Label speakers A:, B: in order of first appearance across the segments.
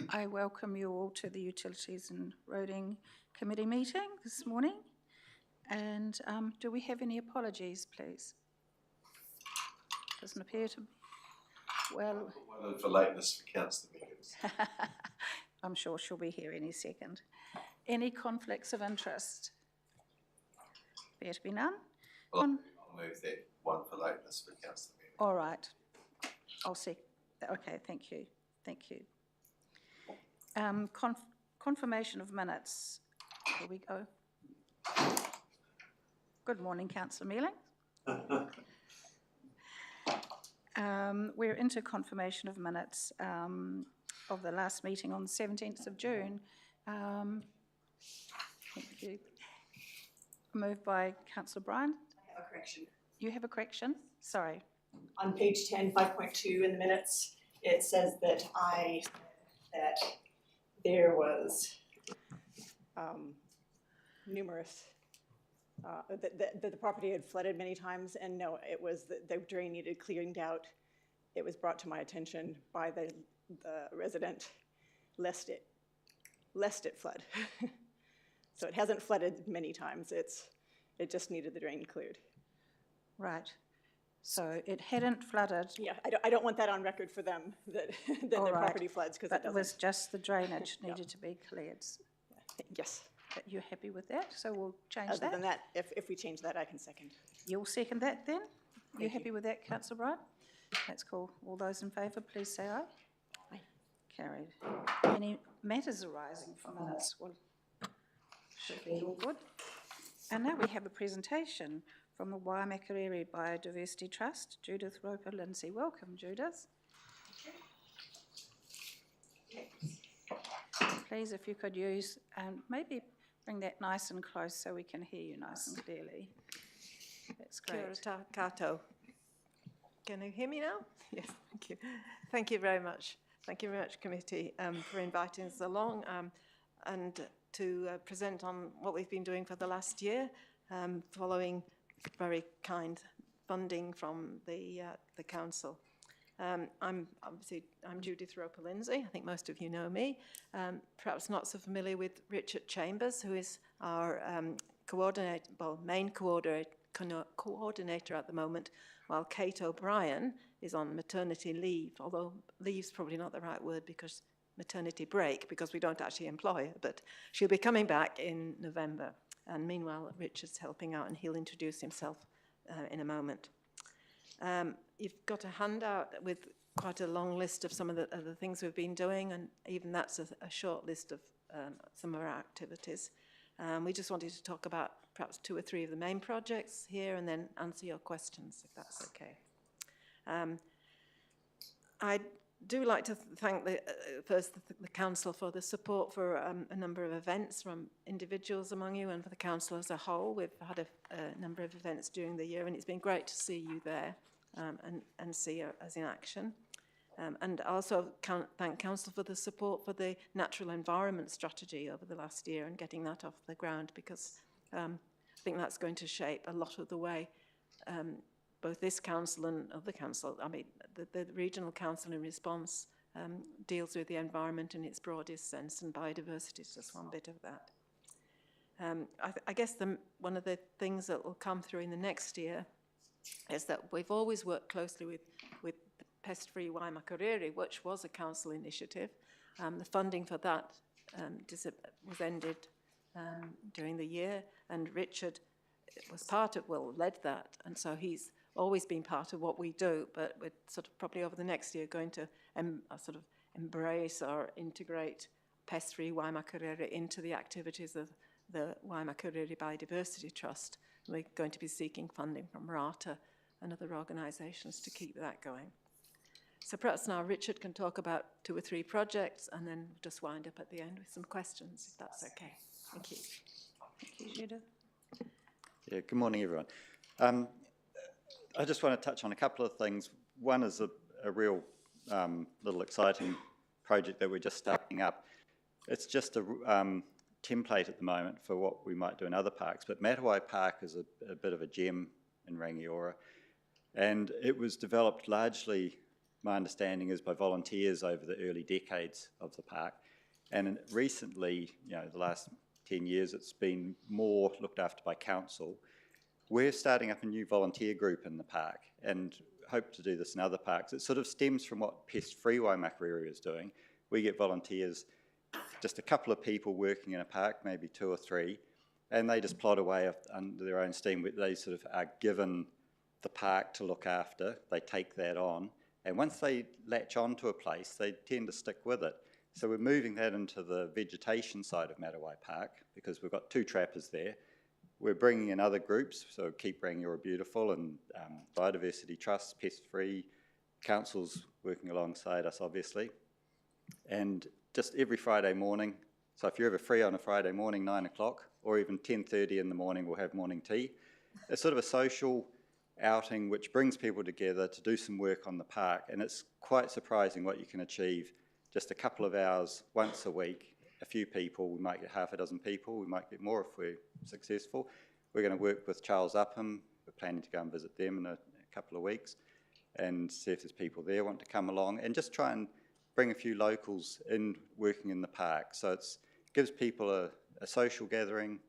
A: I welcome you all to the Utilities and Roading Committee meeting this morning. And do we have any apologies, please? Doesn't appear to be. Well,
B: one for lateness for councillor meetings.
A: I'm sure she'll be here any second. Any conflicts of interest? Appear to be none.
B: Well, I'll move that one for lateness for councillor meetings.
A: All right. I'll see. Okay, thank you. Thank you. Confirmation of minutes. Here we go. Good morning, Councillor Mealing. We're into confirmation of minutes of the last meeting on the 17th of June. Thank you. Moved by Councillor Bryan.
C: I have a correction.
A: You have a correction? Sorry.
C: On page 10, 5.2 in the minutes, it says that there was numerous, that the property had flooded many times, and no, it was the drain needed clearing out. It was brought to my attention by the resident, lest it flood. So it hasn't flooded many times. It just needed the drain cleared.
A: Right. So it hadn't flooded.
C: Yeah, I don't want that on record for them, that the property floods, because it doesn't.
A: But it was just the drainage needed to be cleared.
C: Yes.
A: But you're happy with that? So we'll change
C: Other
A: that?
C: than that, if we change that, I can second.
A: You'll second that then? You
C: Thank
A: happy with that, Councillor Bright? That's cool. All those in favour, please say aye.
C: Aye.
A: Carried. Any matters arising from minutes? Well, should be all good. And now we have a presentation from the Waimakariri Biodiversity Trust, Judith Roper-Lindsay. Welcome, Judith. Please, if you could use, maybe bring that nice and close so we can hear you nice and clearly. That's great.
D: Kia ora tātou. Can you hear me now? Yes, thank you. Thank you very much. Thank you very much, committee, for inviting us along and to present on what we've been doing for the last year, following very kind funding from the council. I'm Judith Roper-Lindsay. I think most of you know me. Perhaps not so familiar with Richard Chambers, who is our main coordinator at the moment, while Kate O'Brien is on maternity leave, although leave's probably not the right word because maternity break, because we don't actually employ her, but she'll be coming back in November. And meanwhile, Richard's helping out, and he'll introduce himself in a moment. You've got a handout with quite a long list of some of the things we've been doing, and even that's a short list of some of our activities. We just wanted to talk about perhaps 2 or 3 of the main projects here and then answer your questions, if that's okay. I do like to thank the council for the support for a number of events from individuals among you and for the council as a whole. We've had a number of events during the year, and it's been great to see you there and see us in action. And also thank council for the support for the natural environment strategy over the last year and getting that off the ground, because I think that's going to shape a lot of the way both this council and other council, I mean, the regional council in response deals with the environment in its broadest sense, and biodiversity is just one bit of that. I guess one of the things that will come through in the next year is that we've always worked closely with Pest-Free Waimakariri, which was a council initiative. The funding for that was ended during the year, and Richard was led that, and so he's always been part of what we do, but we're sort of probably over the next year going to sort of embrace or integrate Pest-Free Waimakariri into the activities of the Waimakariri Biodiversity Trust. We're going to be seeking funding from RATA and other organisations to keep that going. So perhaps now Richard can talk about 2 or 3 projects, and then we'll just wind up at the end with some questions, if that's okay. Thank you.
A: Thank you, Judith.
E: Yeah, good morning, everyone. I just want to touch on a couple of things. One is a real little exciting project that we're just starting up. It's just a template at the moment for what we might do in other parks, but Matawai Park is a bit of a gem in Rangiora, and it was developed largely my understanding is by volunteers over the early decades of the park. And recently, the last 10 years, it's been more looked after by council. We're starting up a new volunteer group in the park and hope to do this in other parks. It sort of stems from what Pest Free Waimakariri is doing. We get volunteers, just a couple of people working in a park, maybe 2 or 3, and they just plod away under their own steam. They sort of are given the park to look after, they take that on, and once they latch onto a place, they tend to stick with it. So we're moving that into the vegetation side of Matawai Park because we've got 2 trappers there. We're bringing in other groups, so Keep Rangiora Beautiful and Biodiversity Trust, Pest Free, councils working alongside us obviously. And just every Friday morning, so if you're ever free on a Friday morning, 9 o'clock, or even 10:30 in the morning, we'll have morning tea. It's sort of a social outing which brings people together to do some work on the park, and it's quite surprising what you can achieve. Just a couple of hours once a week, a few people, we might get half a dozen people, we might get more if we're successful. We're going to work with Charles Upham, we're planning to go and visit them in a couple of weeks and see if there's people there who want to come along and just try and bring a few locals in working in the park. So it gives people a social gathering,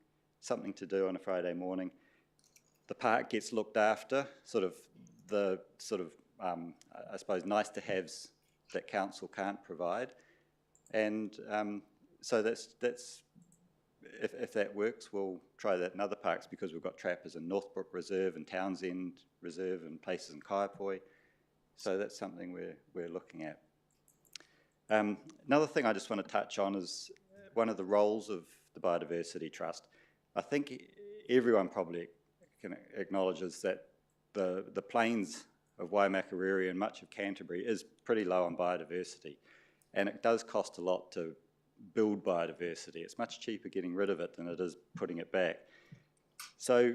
E: something to do on a Friday morning. The park gets looked after, I suppose, nice to haves that council can't provide, and so that's if that works, we'll try that in other parks because we've got trappers in Northbrook Reserve and Townsend Reserve and places in Kaiapoi, so that's something we're looking at. Another thing I just want to touch on is one of the roles of the Biodiversity Trust. I think everyone probably acknowledges that the plains of Waimakariri and much of Canterbury is pretty low on biodiversity, and it does cost a lot to build biodiversity. It's much cheaper getting rid of it than it is putting it back. So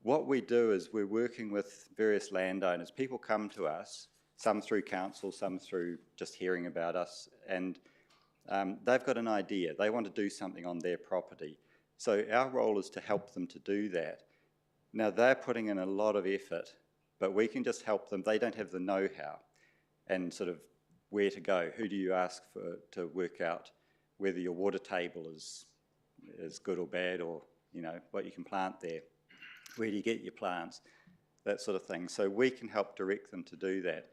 E: what we do is we're working with various landowners. People come to us, some through council, some through just hearing about us, and they've got an idea. They want to do something on their property. So our role is to help them to do that. Now, they're putting in a lot of effort, but we can just help them. They don't have the know-how and sort of where to go. Who do you ask for to work out whether your water table is good or bad, or what you can plant there? Where do you get your plants? That sort of thing. So we can help direct them to do that.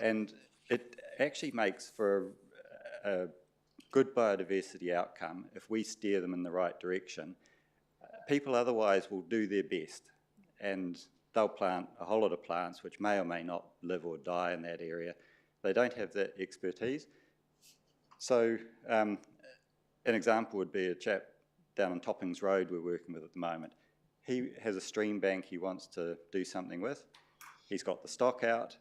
E: And it actually makes for a good biodiversity outcome if we steer them in the right direction. People otherwise will do their best and they'll plant a whole lot of plants which may or may not live or die in that area. They don't have that expertise. So an example would be a chap down on Toppings Road we're working with at the moment. He has a stream bank he wants to do something with. He's got the stock out,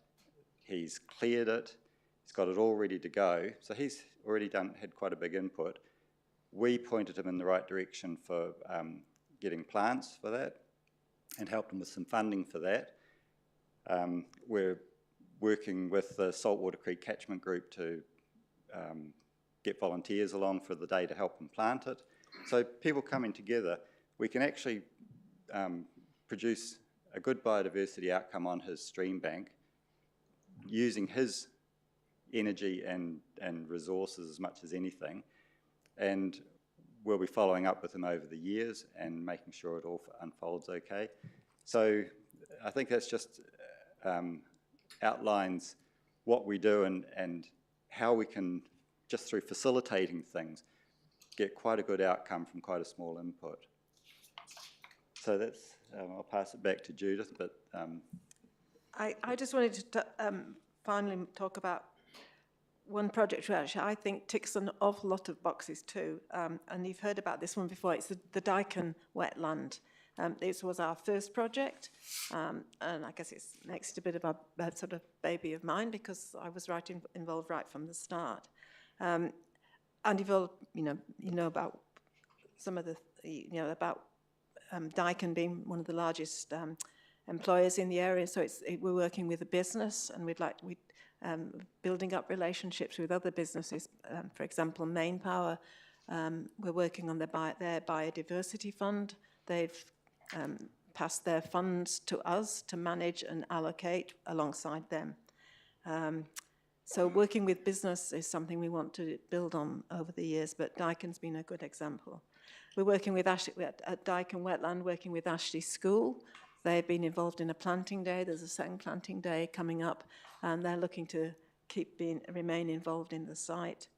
E: he's cleared it, he's got it all ready to go. So he's already had quite a big input. We pointed him in the right direction for getting plants for that and helped him with some funding for that. We're working with the Saltwater Creek Catchment Group to get volunteers along for the day to help them plant it. So people coming together, we can actually produce a good biodiversity outcome on his stream bank using his energy and resources as much as anything, and we'll be following up with him over the years and making sure it all unfolds okay. So I think that's just outlines what we do and how we can, just through facilitating things, get quite a good outcome from quite a small input. So that's, I'll pass it back to Judith, but...
D: I just wanted to finally talk about one project which I think ticks an awful lot of boxes too, and you've heard about this one before. It's the Dyken wetland. This was our first project, and I guess it's next a bit of a sort of baby of mine because I was involved right from the start. And you've all, you know about some of the, about Dyken being one of the largest employers in the area. So we're working with a business, and we'd building up relationships with other businesses. For example, Main Power, we're working on their biodiversity fund. They've passed their funds to us to manage and allocate alongside them. So working with business is something we want to build on over the years, but Dyken's been a good example. We're working with Ashley, at Dyken Wetland, working with Ashley School. They've been involved in a planting day. There's a second planting day coming up, and they're looking to remain involved in the site.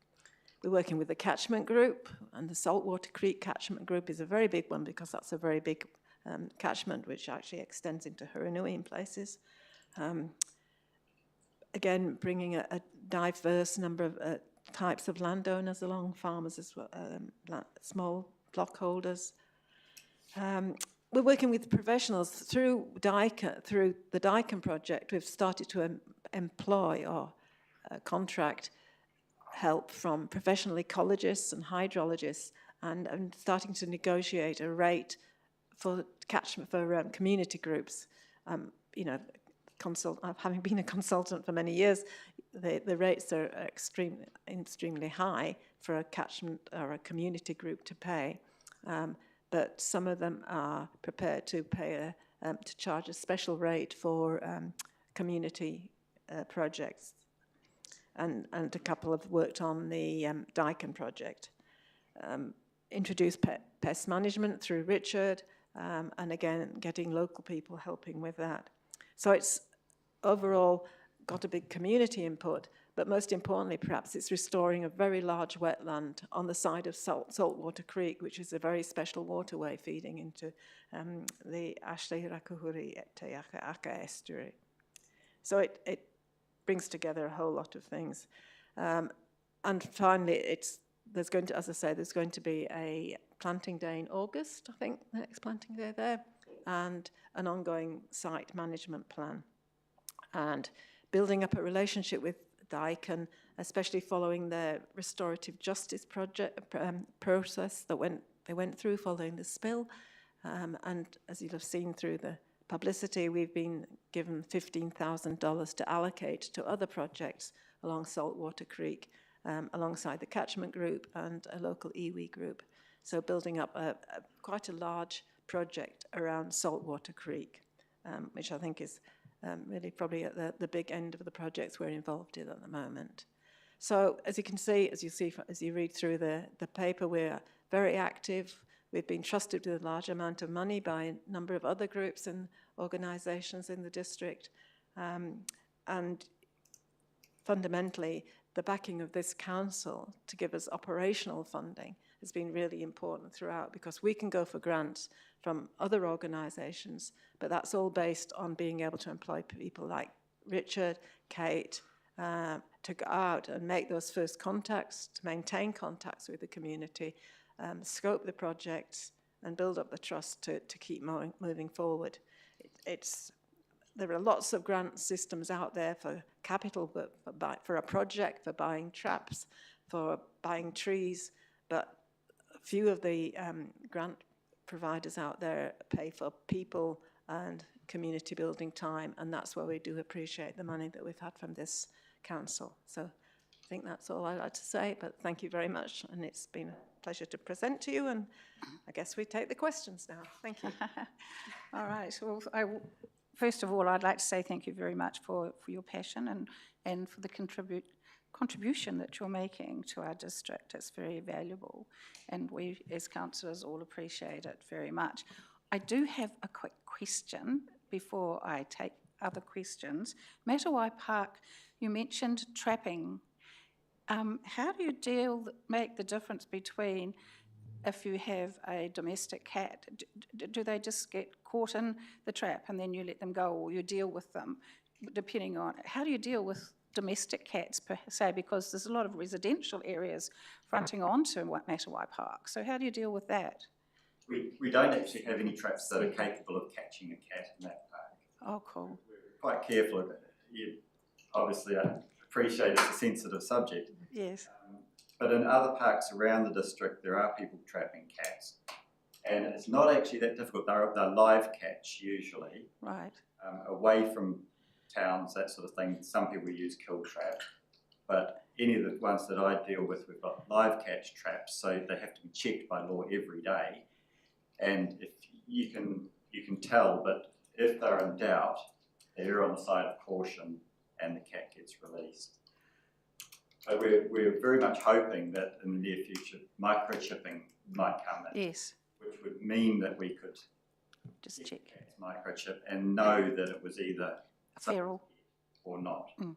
D: We're working with the catchment group, and the Saltwater Creek catchment group is a very big one because that's a very big catchment which actually extends into Hurunui in places. Again, bringing a diverse number of types of landowners along, farmers as well, small block holders. We're working with professionals through the Dyken project. We've started to employ or contract help from professional ecologists and hydrologists, and starting to negotiate a rate for community groups. You know, having been a consultant for many years, the rates are extremely high for a catchment or a community group to pay. But some of them are prepared to pay to charge a special rate for community projects. And a couple have worked on the Dyken project. Introduced pest management through Richard, and again, getting local people helping with that. So it's overall got a big community input, but most importantly, perhaps, it's restoring a very large wetland on the side of Saltwater Creek, which is a very special waterway feeding into the Ashley Rakuhuri Te Aka estuary. So it brings together a whole lot of things. And finally, there's going to be a planting day in August, I think, the next planting day there, and an ongoing site management plan. And building up a relationship with Dyken, especially following their restorative justice process that they went through following the spill. And as you'll have seen through the publicity, we've been given $15,000 to allocate to other projects along Saltwater Creek, alongside the catchment group and a local iwi group. So building up quite a large project around Saltwater Creek, which I think is really probably at the big end of the projects we're involved in at the moment. So as you can see, as you read through the paper, we're very active. We've been trusted with a large amount of money by a number of other groups and organisations in the district. And fundamentally, the backing of this council to give us operational funding has been really important throughout, because we can go for grants from other organisations, but that's all based on being able to employ people like Richard, Kate, to go out and make those first contacts, to maintain contacts with the community, scope the projects, and build up the trust to keep moving forward. There are lots of grant systems out there for capital, for a project, for buying traps, for buying trees, but few of the grant providers out there pay for people and community building time, and that's where we do appreciate the money that we've had from this council. So I think that's all I'd like to say, but thank you very much, and it's been a pleasure to present to you, and I guess we take the questions now. Thank you.
A: All right. Well, first of all, I'd like to say thank you very much for your passion and for the contribution that you're making to our district. It's very valuable, and we as councillors all appreciate it very much. I do have a quick question before I take other questions. Matawai Park, you mentioned trapping. How do you make the difference between if you have a domestic cat? Do they just get caught in the trap and then you let them go, or you deal with them, depending on, how do you deal with domestic cats per se, because there's a lot of residential areas fronting onto Matawai Park. So how do you deal with that?
E: We don't actually have any traps that are capable of catching a cat in that park.
A: Oh, cool.
E: We're quite careful of it. You obviously appreciate it's a sensitive subject.
A: Yes.
E: But in other parks around the district, there are people trapping cats. And it's not actually that difficult. They're live catch usually.
A: Right.
E: Away from towns, that sort of thing. Some people use kill trap, but any of the ones that I deal with, we've got live catch traps, so they have to be checked by law every day. And if you can tell, but if they're in doubt, they're on the side of caution and the cat gets released. But we're very much hoping that in the near future, microchipping might come in,
A: Yes,
E: which would mean that we could
A: just check.
E: microchip and know that it was either
A: Feral.
E: or not.
A: Mm.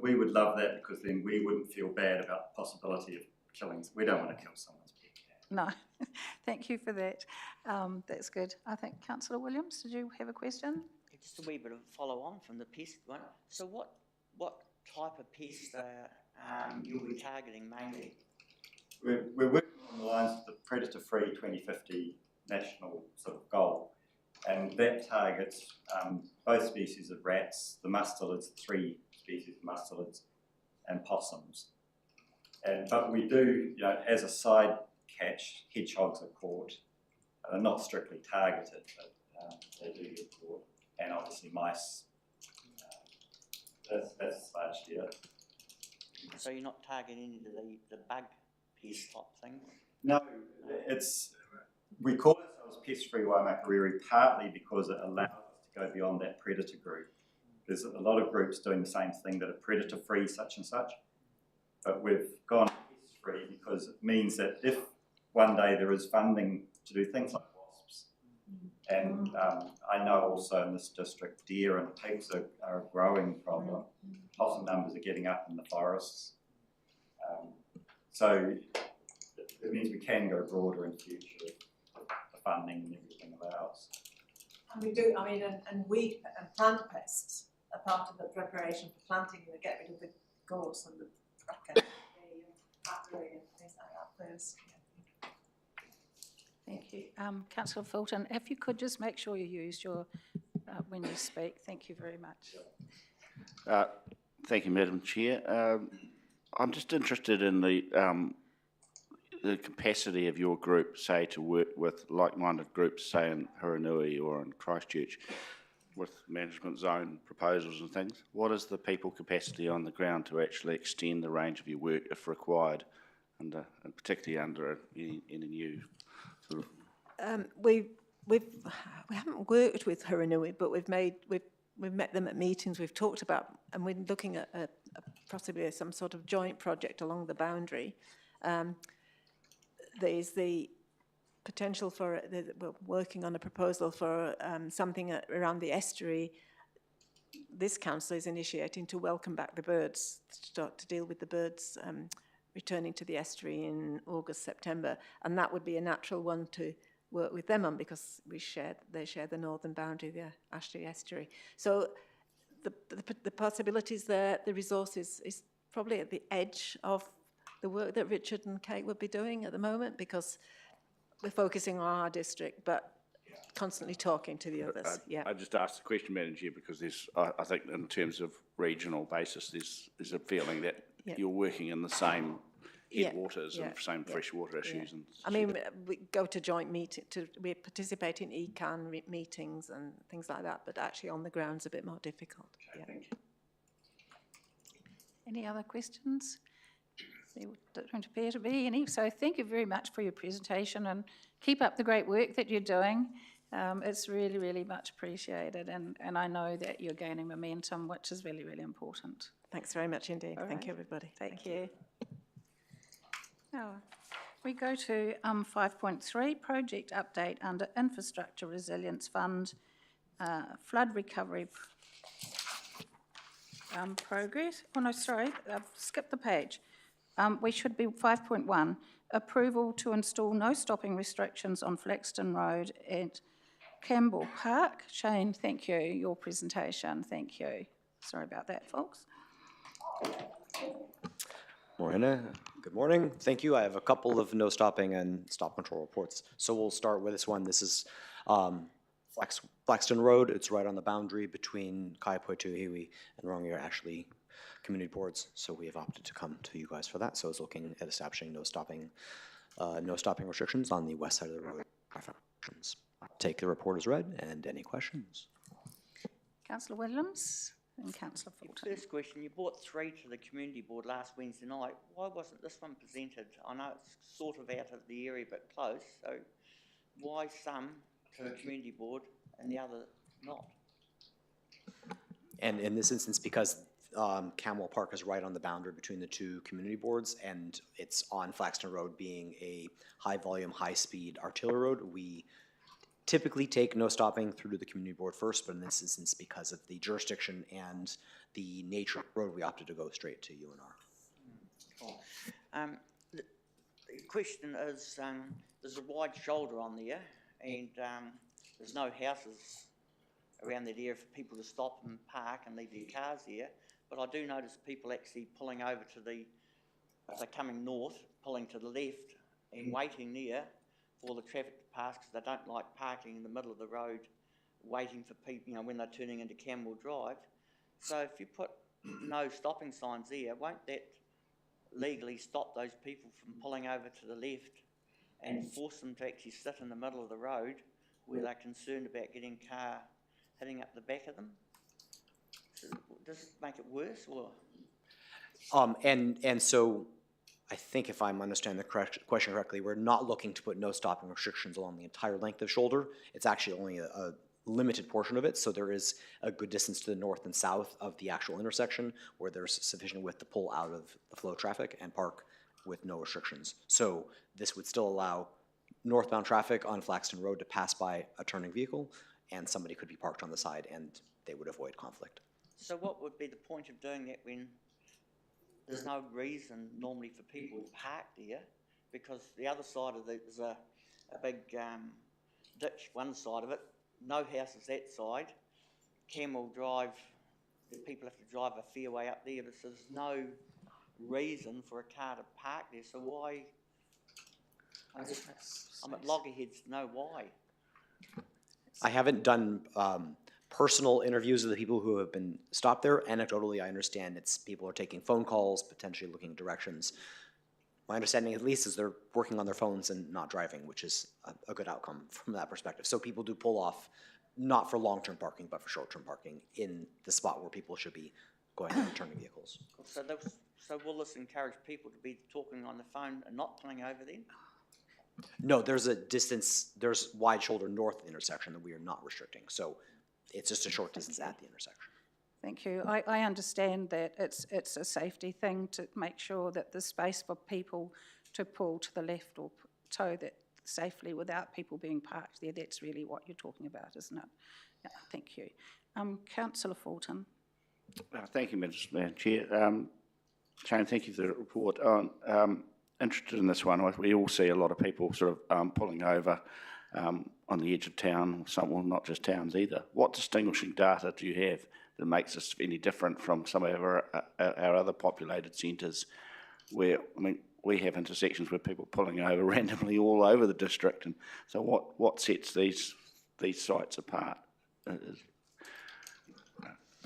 E: We would love that, because then we wouldn't feel bad about the possibility of killing. We don't want to kill someone's pet cat.
A: No, thank you for that. That's good. I think Councillor Williams, did you have a question?
F: Just a wee bit of follow on from the pest one. So what type of pest you'll be targeting mainly?
E: We're working on the lines of the predator-free 2050 national sort of goal, and that targets both species of rats, the mustelids, 3 species of mustelids, and possums. But we do, as a side catch, hedgehogs are caught. They're not strictly targeted, but they do get caught, and obviously mice. That's largely it.
F: So you're not targeting the bug pest type thing?
E: No, we call ourselves pest-free waimakariri partly because it allows us to go beyond that predator group. There's a lot of groups doing the same thing that are predator-free such and such, but we've gone pest-free because it means that if one day there is funding to do things like wasps, and I know also in this district deer and pigs are a growing problem. Possum numbers are getting up in the forests. So it means we can go broader in the future if the funding and everything allows.
G: And we do, and weed and plant pests are part of the preparation for planting. We get rid of the gorse and the bracken, the battery and things like that first.
A: Thank you. Councillor Fulton, if you could just make sure you use your, when you speak, thank you very much.
H: Thank you, Madam Chair. I'm just interested in the capacity of your group, say, to work with like-minded groups, say in Hiranui or in Christchurch, with management zone proposals and things. What is the people capacity on the ground to actually extend the range of your work if required, and particularly under any new sort of...
D: We haven't worked with Hiranui, but we've met them at meetings. We've talked about, and we're looking at possibly some sort of joint project along the boundary. There's the potential for, we're working on a proposal for something around the estuary. This council is initiating to welcome back the birds, to start to deal with the birds returning to the estuary in August, September, and that would be a natural one to work with them on, because they share the northern boundary, the Ashley estuary. So the possibilities there, the resources is probably at the edge of the work that Richard and Kate would be doing at the moment, because we're focusing on our district, but constantly talking to the others.
H: I just asked the question, Madam Chair, because there's, I think in terms of regional basis, there's a feeling that you're working in the same headwaters and same freshwater issues. And
D: I mean, we go to joint meeting, we participate in ECAN meetings and things like that, but actually on the ground's a bit more difficult. Yeah.
A: Any other questions? There don't appear to be any. So thank you very much for your presentation, and keep up the great work that you're doing. It's really, really much appreciated, and I know that you're gaining momentum, which is really, really important.
D: Thanks very much indeed. Thank you, everybody.
A: Take care. Now, we go to 5.3, project update under Infrastructure Resilience Fund, flood recovery progress. Oh no, sorry, I've skipped the page. We should be 5.1, approval to install no stopping restrictions on Flaxton Road at Campbell Park. Shane, thank you, your presentation, thank you. Sorry about that, folks.
I: Morena, good morning. Thank you. I have a couple of no stopping and stop control reports. So we'll start with this one. This is Flaxton Road. It's right on the boundary between Kaiapoi-Tuhiwi and Rongier Ashley community boards. So we have opted to come to you guys for that. So I was looking at establishing no stopping restrictions on the west side of the road. Take the report as read, and any questions?
A: Councillor Williams and Councillor Fulton.
F: First question, you brought 3 to the community board last Wednesday night. Why wasn't this one presented? I know it's sort of out of the area but close, so why some to the community board and the other not?
I: And in this instance, because Camel Park is right on the boundary between the two community boards, and it's on Flaxton Road being a high-volume, high-speed arterial road. We typically take no stopping through to the community board first, but in this instance, because of the jurisdiction and the nature of the road, we opted to go straight to UNR.
F: The question is, there's a wide shoulder on there, and there's no houses around that area for people to stop and park and leave their cars there. But I do notice people actually pulling over to the, if they're coming north, pulling to the left and waiting there for the traffic to pass, because they don't like parking in the middle of the road, waiting for people, you know, when they're turning into Camel Drive. So if you put no stopping signs there, won't that legally stop those people from pulling over to the left and force them to actually sit in the middle of the road where they're concerned about getting a car hitting up the back of them? So does it make it worse, or?
I: And so I think if I'm understanding the question correctly, we're not looking to put no stopping restrictions along the entire length of shoulder. It's actually only a limited portion of it, so there is a good distance to the north and south of the actual intersection where there's sufficient width to pull out of the flow of traffic and park with no restrictions. So this would still allow northbound traffic on Flaxton Road to pass by a turning vehicle, and somebody could be parked on the side and they would avoid conflict.
F: So what would be the point of doing that when there's no reason normally for people to park there? Because the other side of it is a big ditch, one side of it, no houses that side, Camel Drive, the people have to drive a fair way up there, but so there's no reason for a car to park there, so why? I'm at loggerheads to know why.
I: I haven't done personal interviews with the people who have been stopped there. Anecdotally, I understand it's people are taking phone calls, potentially looking at directions. My understanding, at least, is they're working on their phones and not driving, which is a good outcome from that perspective. So people do pull off, not for long-term parking, but for short-term parking in the spot where people should be going and returning vehicles.
F: So will this encourage people to be talking on the phone and not pulling over then?
I: No, there's a distance, there's wide shoulder north of the intersection that we are not restricting. So it's just a short distance at the intersection.
A: Thank you. I understand that it's a safety thing to make sure that there's space for people to pull to the left or tow that safely without people being parked there. That's really what you're talking about, isn't it? Yeah, thank you. Councillor Fulton.
H: Thank you, Madam Chair. Shane, thank you for the report. Interested in this one. We all see a lot of people sort of pulling over on the edge of town, well, not just towns either. What distinguishing data do you have that makes us any different from some of our other populated centres where, I mean, we have intersections where people are pulling over randomly all over the district, and so what sets these sites apart?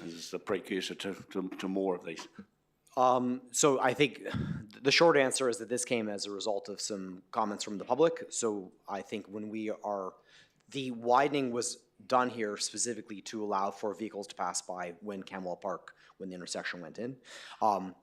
H: Is the precursor to more of these?
I: So I think the short answer is that this came as a result of some comments from the public. So I think when the widening was done here specifically to allow for vehicles to pass by when Camel Park, when the intersection went in. And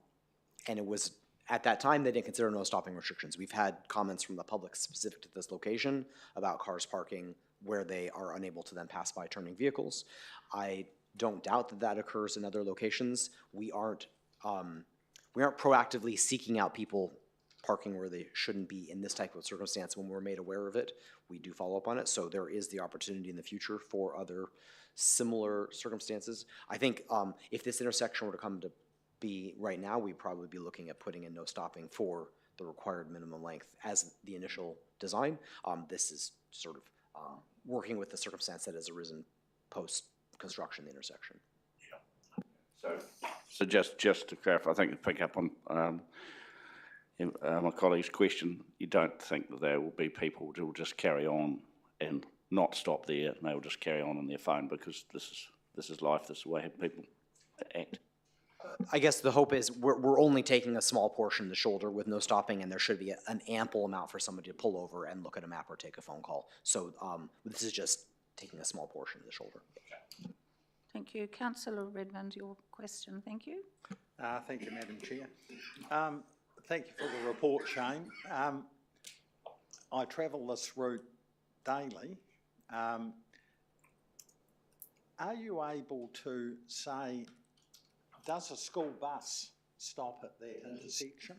I: it was, at that time, they didn't consider no stopping restrictions. We've had comments from the public specific to this location about cars parking where they are unable to then pass by turning vehicles. I don't doubt that that occurs in other locations. We aren't proactively seeking out people parking where they shouldn't be in this type of circumstance. When we're made aware of it, we do follow up on it. So there is the opportunity in the future for other similar circumstances. I think if this intersection were to come to be right now, we'd probably be looking at putting in no stopping for the required minimum length as the initial design. This is sort of working with the circumstance that has arisen post-construction of the intersection.
H: So just to clarify, I think to pick up on my colleague's question, you don't think that there will be people who will just carry on and not stop there, and they will just carry on their phone because this is life, this is the way people act?
I: I guess the hope is we're only taking a small portion of the shoulder with no stopping, and there should be an ample amount for somebody to pull over and look at a map or take a phone call. So this is just taking a small portion of the shoulder.
A: Thank you. Councillor Redmond, your question. Thank you.
J: Thank you, Madam Chair. Thank you for the report, Shane. I travel this route daily. Are you able to say does a school bus stop at that intersection?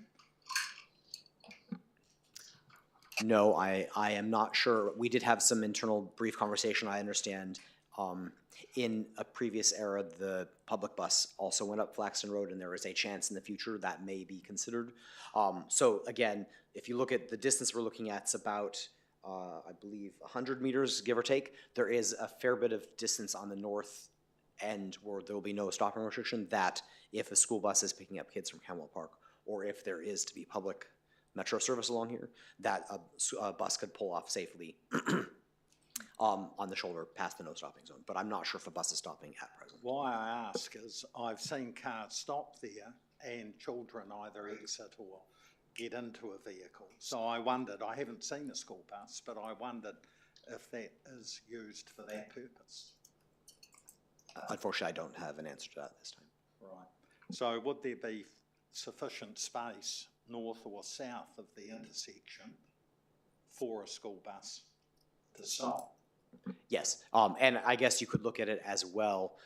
I: No, I am not sure. We did have some internal brief conversation, I understand. In a previous era, the public bus also went up Flaxton Road, and there is a chance in the future that may be considered. So again, if you look at the distance we're looking at, it's about, I believe, 100 meters, give or take. There is a fair bit of distance on the north end where there will be no stopping restriction, that if a school bus is picking up kids from Camwell Park, or if there is to be public metro service along here, that a bus could pull off safely on the shoulder past the no stopping zone. But I'm not sure if a bus is stopping at present.
J: Why I ask is I've seen cars stop there and children either exit or get into a vehicle. So I wondered, I haven't seen a school bus, but I wondered if that is used for that purpose.
I: Unfortunately, I don't have an answer to that this time.
J: Right. So would there be sufficient space north or south of the intersection for a school bus to stop?
I: Yes, and I guess you could look at it as well.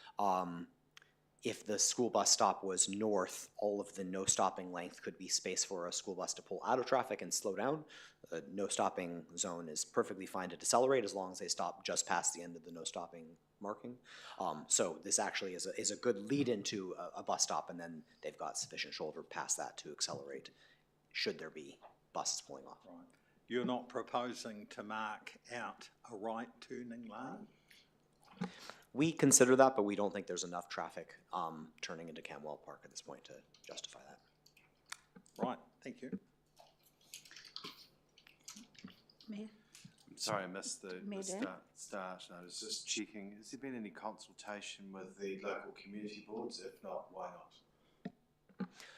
I: If the school bus stop was north, all of the no stopping length could be space for a school bus to pull out of traffic and slow down. The no stopping zone is perfectly fine to decelerate as long as they stop just past the end of the no stopping marking. So this actually is a good lead into a bus stop, and then they've got sufficient shoulder past that to accelerate should there be buses pulling off.
J: Right. You're not proposing to mark out a right turning lane?
I: We consider that, but we don't think there's enough traffic turning into Camwell Park at this point to justify that.
J: Right, thank you.
A: Mayor?
B: I'm sorry, I missed the
A: Mayor Dan?
B: start. I was just checking, has there been any consultation with the local community boards? If not, why not?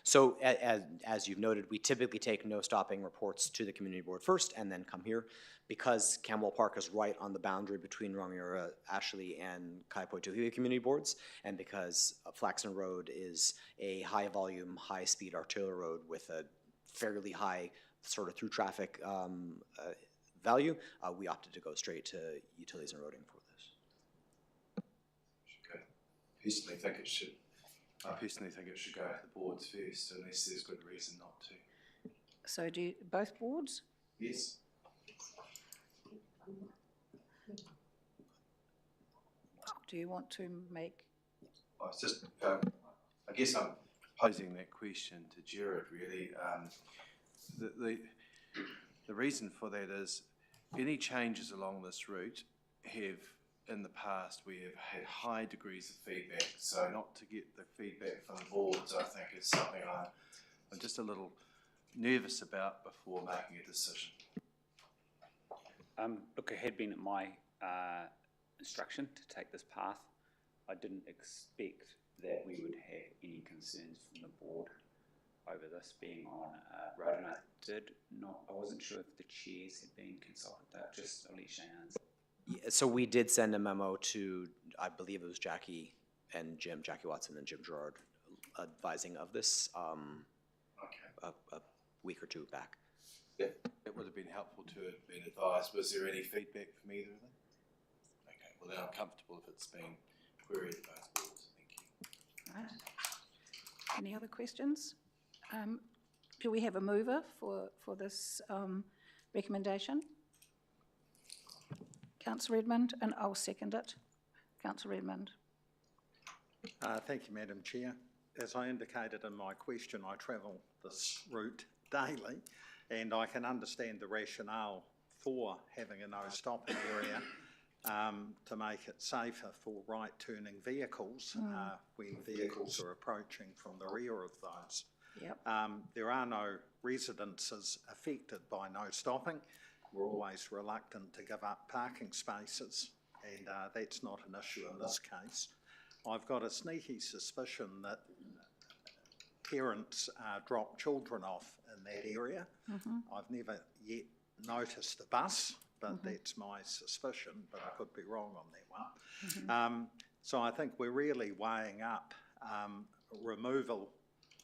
I: So as you've noted, we typically take no stopping reports to the community board first and then come here. Because Camwell Park is right on the boundary between Rangiora, Ashley, and Kaipoituhiwi community boards, and because Flaxton Road is a high volume, high speed arterial road with a fairly high sort of through traffic value, we opted to go straight to utilities and roading for this.
B: Okay. I personally think it should go to the boards first, unless there's good reason not to.
A: So do you, both boards?
B: Yes.
A: Do you want to make,
B: I was just, I guess I'm posing that question to Jared, really. The reason for that is any changes along this route have, in the past, we have had high degrees of feedback. So not to get the feedback from the boards, I think, is something I'm just a little nervous about before making a decision.
K: Look, it had been at my instruction to take this path. I didn't expect that we would have any concerns from the board over this being on a road, and I wasn't sure if the chairs had been consulted. That just I'll let Shane answer.
I: Yeah, so we did send a memo to, I believe it was Jackie and Jim, Jackie Watson and Jim Gerard, advising of this a week or two back.
B: Yeah, it would have been helpful to have been advised. Was there any feedback from either of them? Okay, well then I'm comfortable if it's been queried by both boards. Thank you.
A: right? Any other questions? Do we have a mover for this recommendation? Councillor Redmond, and I'll second it. Councillor Redmond.
J: Thank you, Madam Chair. As I indicated in my question, I travel this route daily, and I can understand the rationale for having a no stopping area to make it safer for right turning vehicles when vehicles are approaching from the rear of those.
A: Yep.
J: There are no residences affected by no stopping. We're always reluctant to give up parking spaces, and that's not an issue in this case. I've got a sneaky suspicion that parents drop children off in that area. I've never yet noticed a bus, but that's my suspicion, but I could be wrong on that one. So I think we're really weighing up removal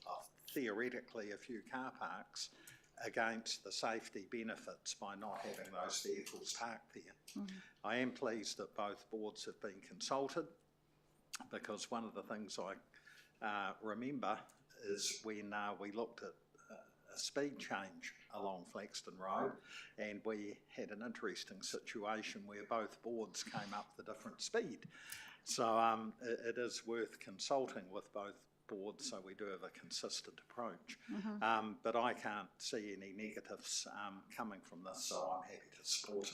J: of theoretically a few car parks against the safety benefits by not having those vehicles parked there. I am pleased that both boards have been consulted, because one of the things I remember is when we looked at a speed change along Flaxton Road, and we had an interesting situation where both boards came up the different speed. So it is worth consulting with both boards so we do have a consistent approach. But I can't see any negatives coming from this, so I'm happy to support it.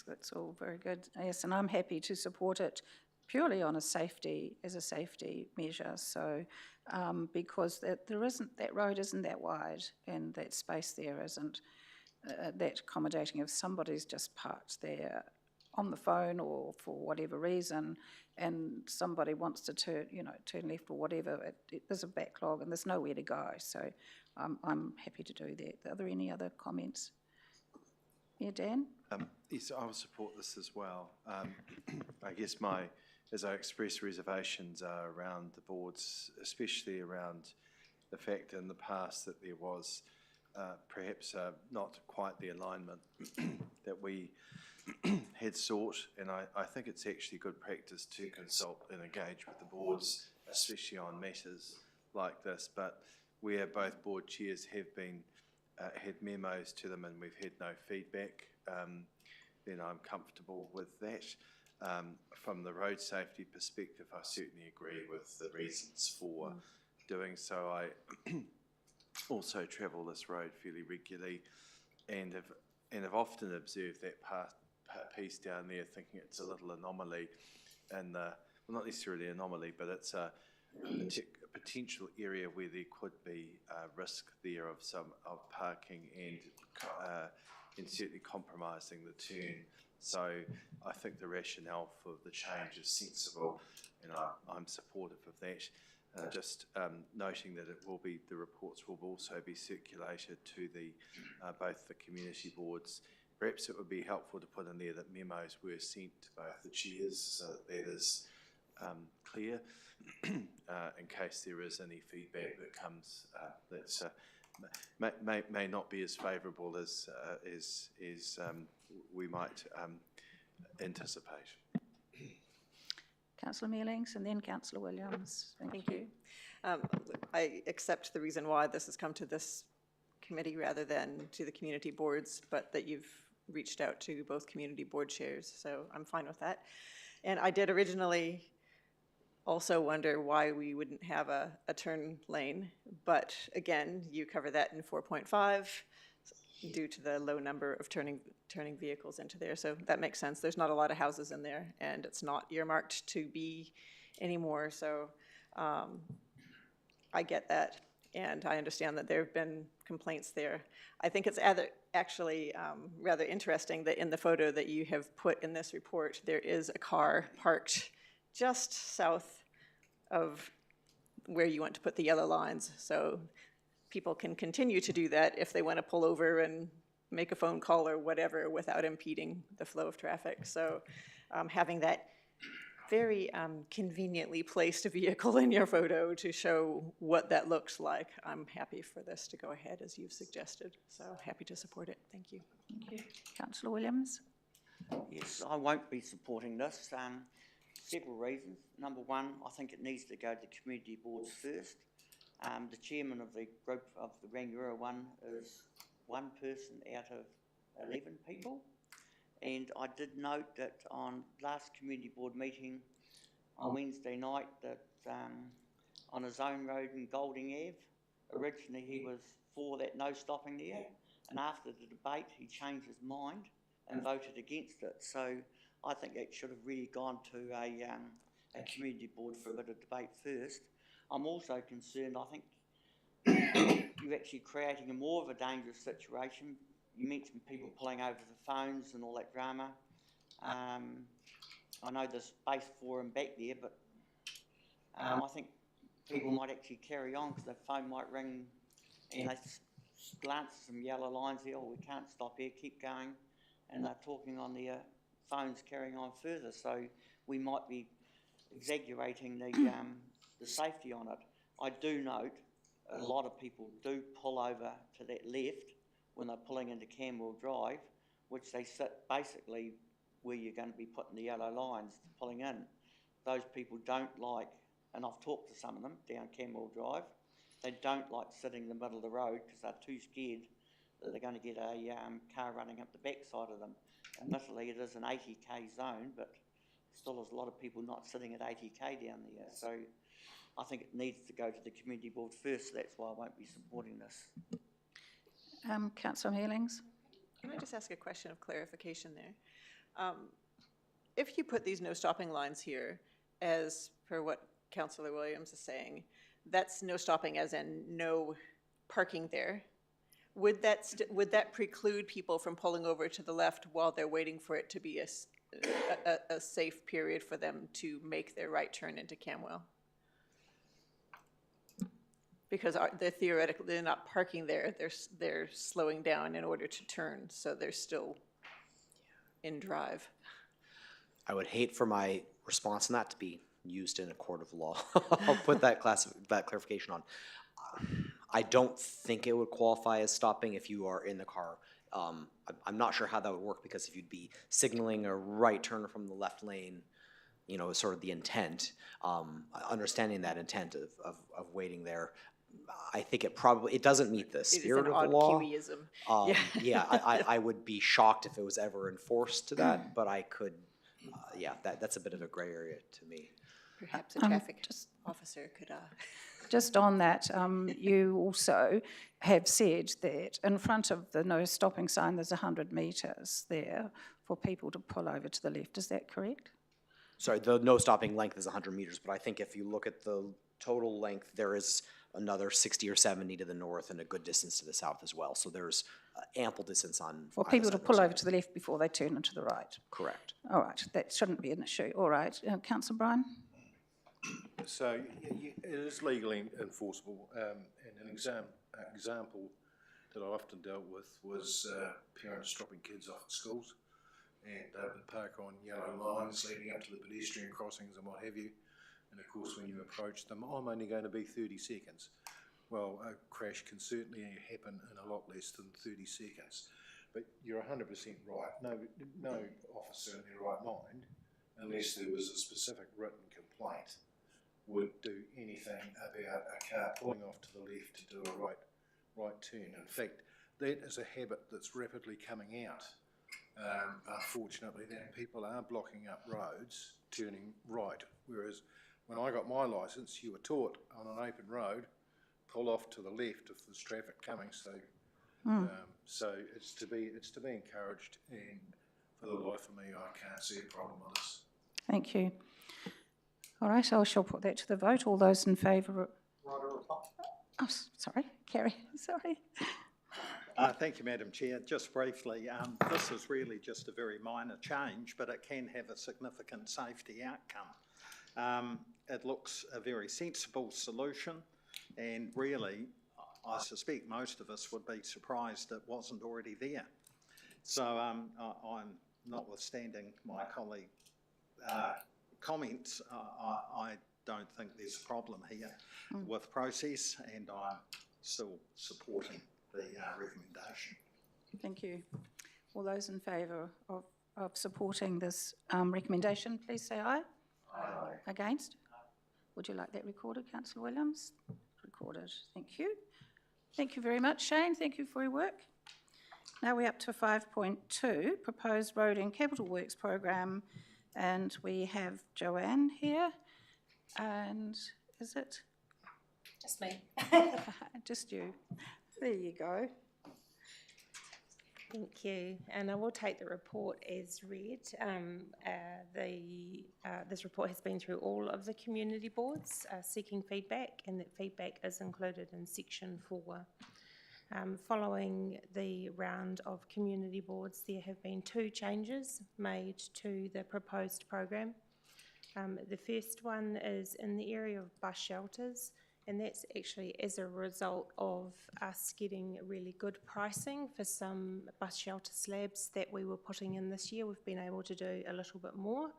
A: That's all very good. Yes, and I'm happy to support it purely on as a safety measure. So, because that road isn't that wide, and that space there isn't that accommodating. If somebody's just parked there on the phone or for whatever reason, and somebody wants to turn left or whatever, there's a backlog and there's nowhere to go. So, I'm happy to do that. Are there any other comments? Yeah, Dan?
B: Yes, I will support this as well. I guess as I express reservations are around the boards, especially around the fact in the past that there was perhaps not quite the alignment that we had sought, and I think it's actually good practice to consult and engage with the boards, especially on matters like this, but where both board chairs have been had memos to them and we've had no feedback, then I'm comfortable with that. From the road safety perspective, I certainly agree with the reasons for doing so. I also travel this road fairly regularly and have often observed that piece down there, thinking it's a little anomaly, and well, not necessarily an anomaly, but it's a potential area where there could be risk there of parking and certainly compromising the turn. So I think the rationale for the change is sensible, and I'm supportive of that. Just noting that the reports will also be circulated to both the community boards. Perhaps it would be helpful to put in there that memos were sent to both the chairs, so that is clear, in case there is any feedback that comes that may not be as favourable as we might anticipate.
A: Councillor Mealings and then Councillor Williams. Thank you.
C: I accept the reason why this has come to this committee rather than to the community boards, but that you've reached out to both community board chairs, so I'm fine with that. And I did originally also wonder why we wouldn't have a turn lane, but again, you cover that in 4.5 due to the low number of turning vehicles into there, so that makes sense. There's not a lot of houses in there, and it's not earmarked to be anymore, so I get that, and I understand that there have been complaints there. I think it's actually rather interesting that in the photo that you have put in this report, there is a car parked just south of where you want to put the yellow lines. So people can continue to do that if they want to pull over and make a phone call or whatever without impeding the flow of traffic. So having that very conveniently placed vehicle in your photo to show what that looks like, I'm happy for this to go ahead as you've suggested. So happy to support it. Thank you.
A: Thank you. Councillor Williams?
F: Yes, I won't be supporting this. Several reasons. Number one, I think it needs to go to the community boards first. The chairman of the group of the Rangiora one is one person out of 11 people. And I did note that on last community board meeting on Wednesday night that on his own road in Golding Ave, originally he was for that no stopping there, and after the debate he changed his mind and voted against it. So I think it should have really gone to a community board for a bit of debate first. I'm also concerned, I think you're actually creating a more of a dangerous situation. You mentioned people pulling over the phones and all that drama. I know there's space for them back there, but I think people might actually carry on because their phone might ring and they glance at some yellow lines there, oh, we can't stop here, keep going, and they're talking on their phones carrying on further. So we might be exaggerating the safety on it. I do note a lot of people do pull over to that left when they're pulling into Camberwell Drive, which they sit basically where you're going to be putting the yellow lines pulling in. Those people don't like and I've talked to some of them down Camwell Drive. They don't like sitting in the middle of the road because they're too scared that they're going to get a car running up the backside of them. Admittedly, it is an 80k zone, but still there's a lot of people not sitting at 80k down there. So I think it needs to go to the community board first, so that's why I won't be supporting this.
A: Councillor Mealings?
C: Can I just ask a question of clarification there? If you put these no stopping lines here, as per what Councillor Williams is saying, that's no stopping as in no parking there. Would that preclude people from pulling over to the left while they're waiting for it to be a safe period for them to make their right turn into Camwell? Because they're not parking there, they're slowing down in order to turn, so they're still in drive.
I: I would hate for my response on that to be used in a court of law. I'll put that clarification on. I don't think it would qualify as stopping if you are in the car. I'm not sure how that would work, because if you'd be signaling a right turn from the left lane, you know, sort of the intent, understanding that intent of waiting there, I think it doesn't meet the spirit of the law.
C: It is an odd Kiwiism.
I: Yeah, I would be shocked if it was ever enforced to that, but I could, yeah, that's a bit of a gray area to me.
C: Perhaps a traffic officer could...
A: Just on that, you also have said that in front of the no stopping sign, there's 100 metres there for people to pull over to the left. Is that correct?
I: Sorry, the no stopping length is 100 meters, but I think if you look at the total length, there is another 60 or 70 to the north and a good distance to the south as well. So there's ample distance on
A: for people to pull over to the left before they turn into the right.
I: Correct.
A: All right, that shouldn't be an issue. All right, Councillor Bryan?
L: So it is legally enforceable, and an example that I often dealt with was parents dropping kids off at schools, and they would park on yellow lines leading up to the pedestrian crossings and what have you. And of course, when you approach them, I'm only going to be 30 seconds. Well, a crash can certainly happen in a lot less than 30 seconds. But you're 100% right. No officer in their right mind, unless there was a specific written complaint, would do anything about a car pulling off to the left to do a right turn. In fact, that is a habit that's rapidly coming out. Unfortunately, that people are blocking up roads, turning right, whereas when I got my licence, you were taught on an open road, pull off to the left if there's traffic coming. So it's to be encouraged, and for the life of me, I can't see a problem with this.
A: Thank you. All right, I shall put that to the vote. All those in favour? Oh, sorry, Kerry, sorry.
J: Thank you, Madam Chair. Just briefly, this is really just a very minor change, but it can have a significant safety outcome. It looks a very sensible solution, and really, I suspect most of us would be surprised it wasn't already there. So I'm, notwithstanding my colleague comments, I don't think there's a problem here with process, and I'm still supporting the recommendation.
A: Thank you. All those in favour of supporting this recommendation, please say aye. Aye. Against? Would you like that recorded, Councillor Williams? Recorded. Thank you. Thank you very much, Shane. Thank you for your work. Now we're up to 5.2, Proposed Road and Capital Works Programme, and we have Joanne here. And is it?
G: Just me.
A: Just you. There you go.
M: Thank you, and I will take the report as read. This report has been through all of the community boards seeking feedback, and that feedback is included in section 4. Following the round of community boards, there have been 2 changes made to the proposed program. The first one is in the area of bus shelters, and that's actually as a result of us getting really good pricing for some bus shelter slabs that we were putting in this year. We've been able to do a little bit more.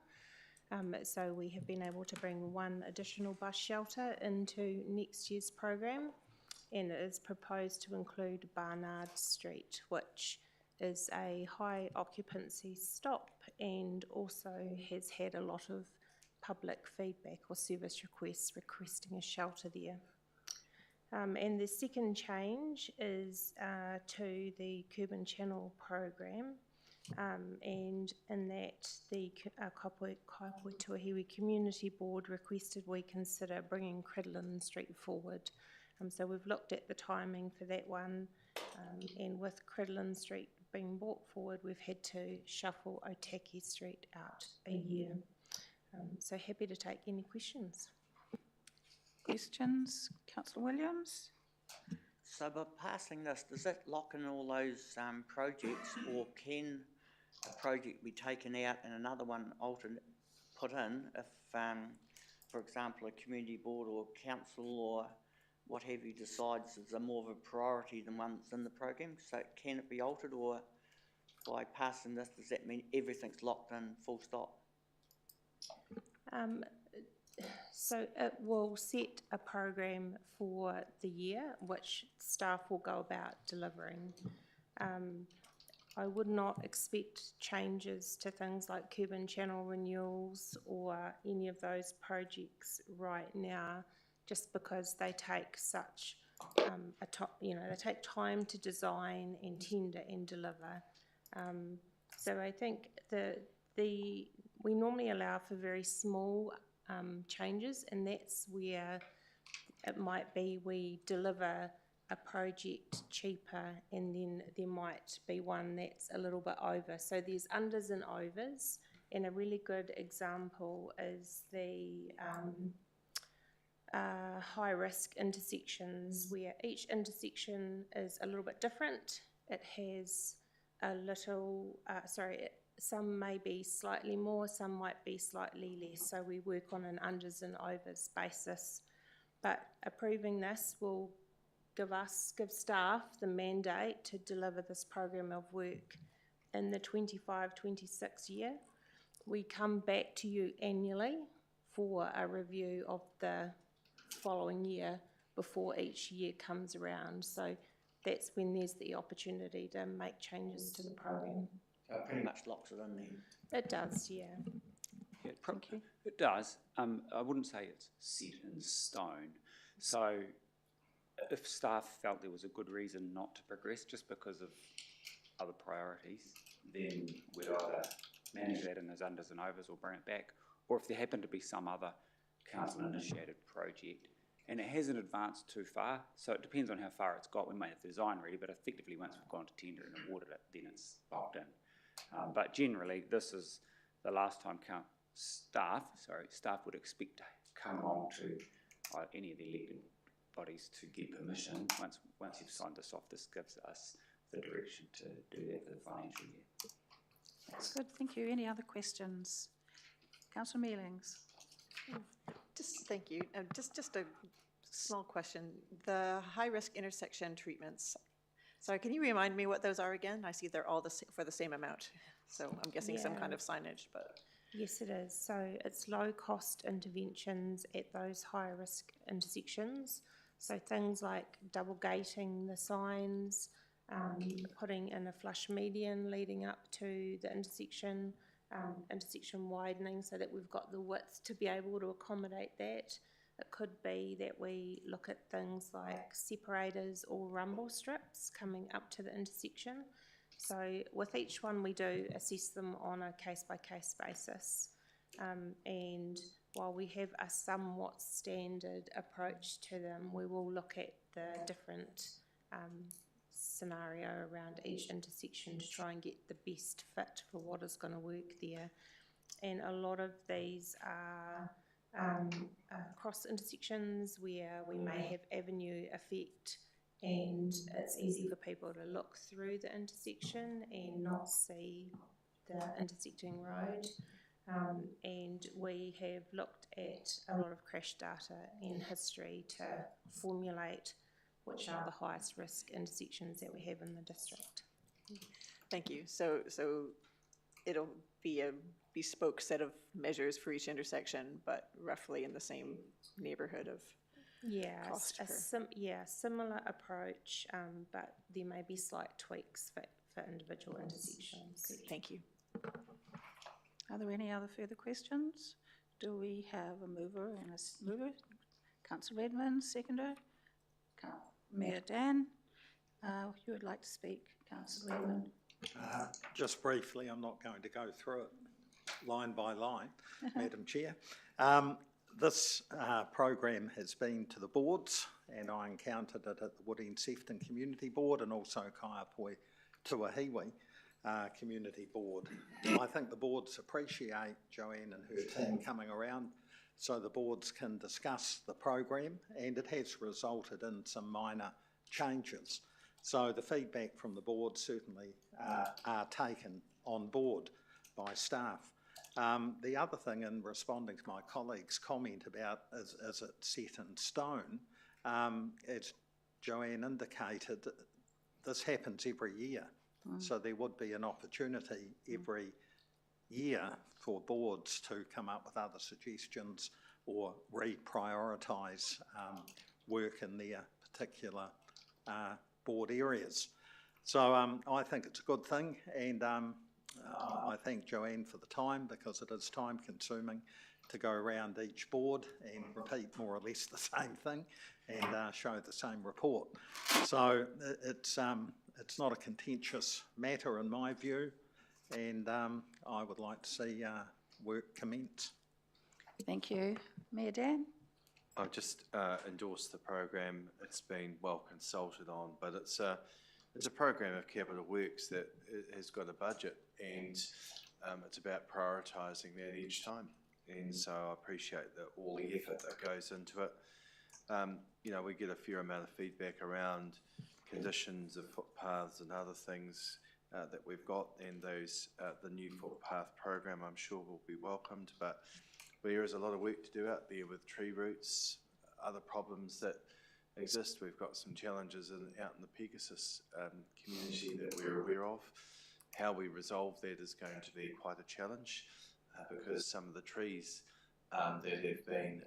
M: So we have been able to bring 1 additional bus shelter into next year's program, and it is proposed to include Barnard Street, which is a high occupancy stop and also has had a lot of public feedback or service requests requesting a shelter there. And the second change is to the Curb and Channel program, and in that the Kaipoi-Tuahiwi Community Board requested we consider bringing Cridlin Street forward. So we've looked at the timing for that one, and with Cridlin Street being brought forward, we've had to shuffle Otaki Street out a year. So happy to take any questions.
A: Questions? Councillor Williams?
F: So by passing this, does that lock in all those projects, or can a project be taken out and another one put in if, for example, a community board or council or what have you decides is a more of a priority than one that's in the program? So can it be altered, or by passing this, does that mean everything's locked in, full stop?
M: So it will set a program for the year which staff will go about delivering. I would not expect changes to things like Curb and Channel renewals or any of those projects right now, just because they take such they take time to design and tender and deliver. So I think we normally allow for very small changes, and that's where it might be we deliver a project cheaper and then there might be one that's a little bit over. So there's unders and overs, and a really good example is the high risk intersections, where each intersection is a little bit different. It has a little, some may be slightly more, some might be slightly less. So we work on an unders and overs basis. But approving this will give staff the mandate to deliver this program of work in the 25-26 year. We come back to you annually for a review of the following year before each year comes around. So that's when there's the opportunity to make changes to the program.
F: So it pretty much locks it in there.
M: It does, yeah.
A: Thank you.
K: It does. I wouldn't say it's set in stone. So if staff felt there was a good reason not to progress just because of other priorities, then we'd either manage that in those unders and overs or bring it back. Or if there happened to be some other council-initiated project and it hasn't advanced too far, so it depends on how far it's got. We may have the design ready, but effectively once we've gone to tender and awarded it, then it's locked in. But generally, this is the last time staff would expect to come along to any of the elected bodies to get permission. Once you've signed this off, this gives us the direction to do that for the financial year.
A: That's good, thank you. Any other questions? Councillor Mealings?
C: Thank you. Just a small question. The high-risk intersection treatments, sorry, can you remind me what those are again? I see they're all for the same amount, so I'm guessing some kind of signage, but...
M: Yes, it is. So it's low-cost interventions at those high-risk intersections. So things like double gating the signs, putting in a flush median leading up to the intersection, intersection widening so that we've got the width to be able to accommodate that. It could be that we look at things like separators or rumble strips coming up to the intersection. So with each one we do assess them on a case-by-case basis, and while we have a somewhat standard approach to them, we will look at the different scenario around each intersection to try and get the best fit for what is going to work there. And a lot of these are cross intersections where we may have avenue effect, and it's easy for people to look through the intersection and not see the intersecting road. And we have looked at a lot of crash data and history to formulate which are the highest risk intersections that we have in the district.
C: Thank you. So it'll be a bespoke set of measures for each intersection, but roughly in the same neighborhood of cost similar approach, but there may be slight tweaks for individual intersections. Great, thank you.
A: Are there any other further questions? Do we have a mover and a mover? Councillor Redmond, seconder. Mayor Dan, you would like to speak, Councillor Redmond?
J: Just briefly, I'm not going to go through it line by line, Madam Chair. This program has been to the boards, and I encountered it at the Woodend Sefton Community Board and also Kaiapoi Tuahiwi Community Board. I think the boards appreciate Joanne and her team coming around so the boards can discuss the program, and it has resulted in some minor changes. So the feedback from the board certainly are taken on board by staff. The other thing, in responding to my colleague's comment about is it set in stone, as Joanne indicated, this happens every year. So there would be an opportunity every year for boards to come up with other suggestions or reprioritise work in their particular board areas. So I think it's a good thing, and I thank Joanne for the time, because it is time consuming to go around each board and repeat more or less the same thing and show the same report. So it's not a contentious matter in my view, and I would like to see work commence.
A: Thank you. Mayor Dan?
B: I've just endorsed the program. It's been well consulted on, but it's a program of capital works that has got a budget, and it's about prioritising that each time. And so I appreciate all the effort that goes into it. You know, we get a fair amount of feedback around conditions of footpaths and other things that we've got, and those the new footpath program I'm sure will be welcomed, but there is a lot of work to do out there with tree roots, other problems that exist. We've got some challenges out in the Pegasus community that we're aware of. How we resolve that is going to be quite a challenge, because some of the trees that have been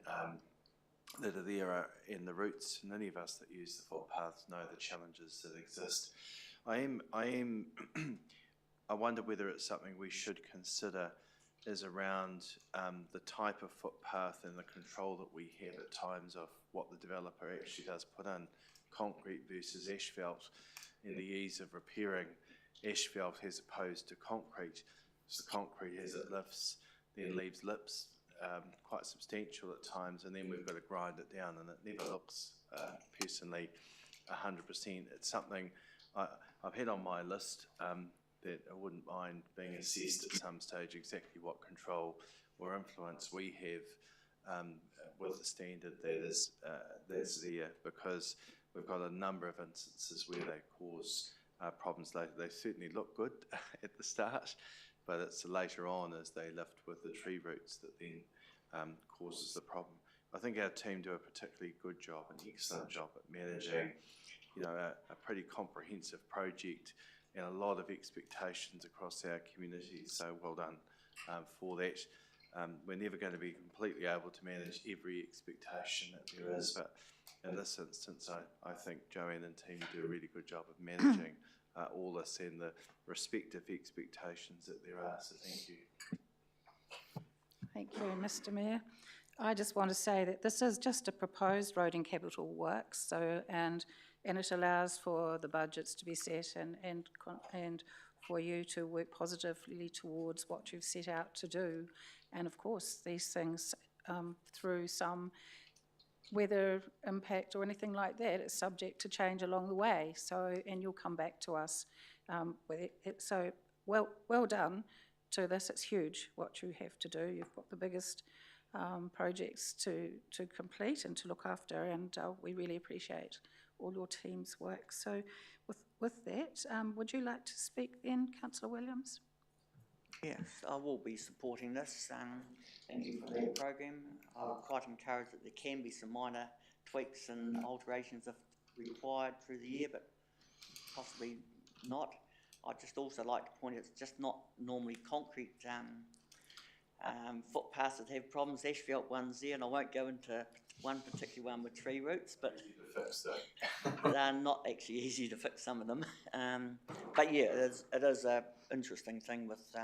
B: that are there in the roots, and any of us that use the footpaths know the challenges that exist. I wonder whether it's something we should consider is around the type of footpath and the control that we have at times of what the developer actually does put in, concrete versus asphalt, and the ease of repairing asphalt as opposed to concrete. So the concrete, as it lifts, then leaves lips quite substantial at times, and then we've got to grind it down, and it never looks personally 100%. It's something I've had on my list that I wouldn't mind being assessed at some stage, exactly what control or influence we have with the standard that's there, because we've got a number of instances where they cause problems. They certainly look good at the start, but it's later on as they lift with the tree roots that then causes the problem. I think our team do a particularly good job, an excellent job at managing, you know, a pretty comprehensive project and a lot of expectations across our community. So well done for that. We're never going to be completely able to manage every expectation that there is, but in this instance, I think Joanne and team do a really good job of managing all this and the respective expectations that there are. So thank you.
A: Thank you, Mr. Mayor. I just want to say that this is just a proposed road and capital works, so and it allows for the budgets to be set and for you to work positively towards what you've set out to do. And of course, these things through some weather impact or anything like that, it's subject to change along the way. So, and you'll come back to us with it. So, well done to this. It's huge what you have to do. You've got the biggest projects to complete and to look after, and we really appreciate all your team's work. So, with that, would you like to speak then, Councillor Williams?
F: Yes, I will be supporting this. Thank you for that program. I would quite encourage that there can be some minor tweaks and alterations if required through the year, but possibly not. I'd just also like to point out it's just not normally concrete footpaths that have problems, asphalt ones there, and I won't go into one particular one with tree roots, but they're not actually easy to fix, some of them. But yeah, it is an interesting thing with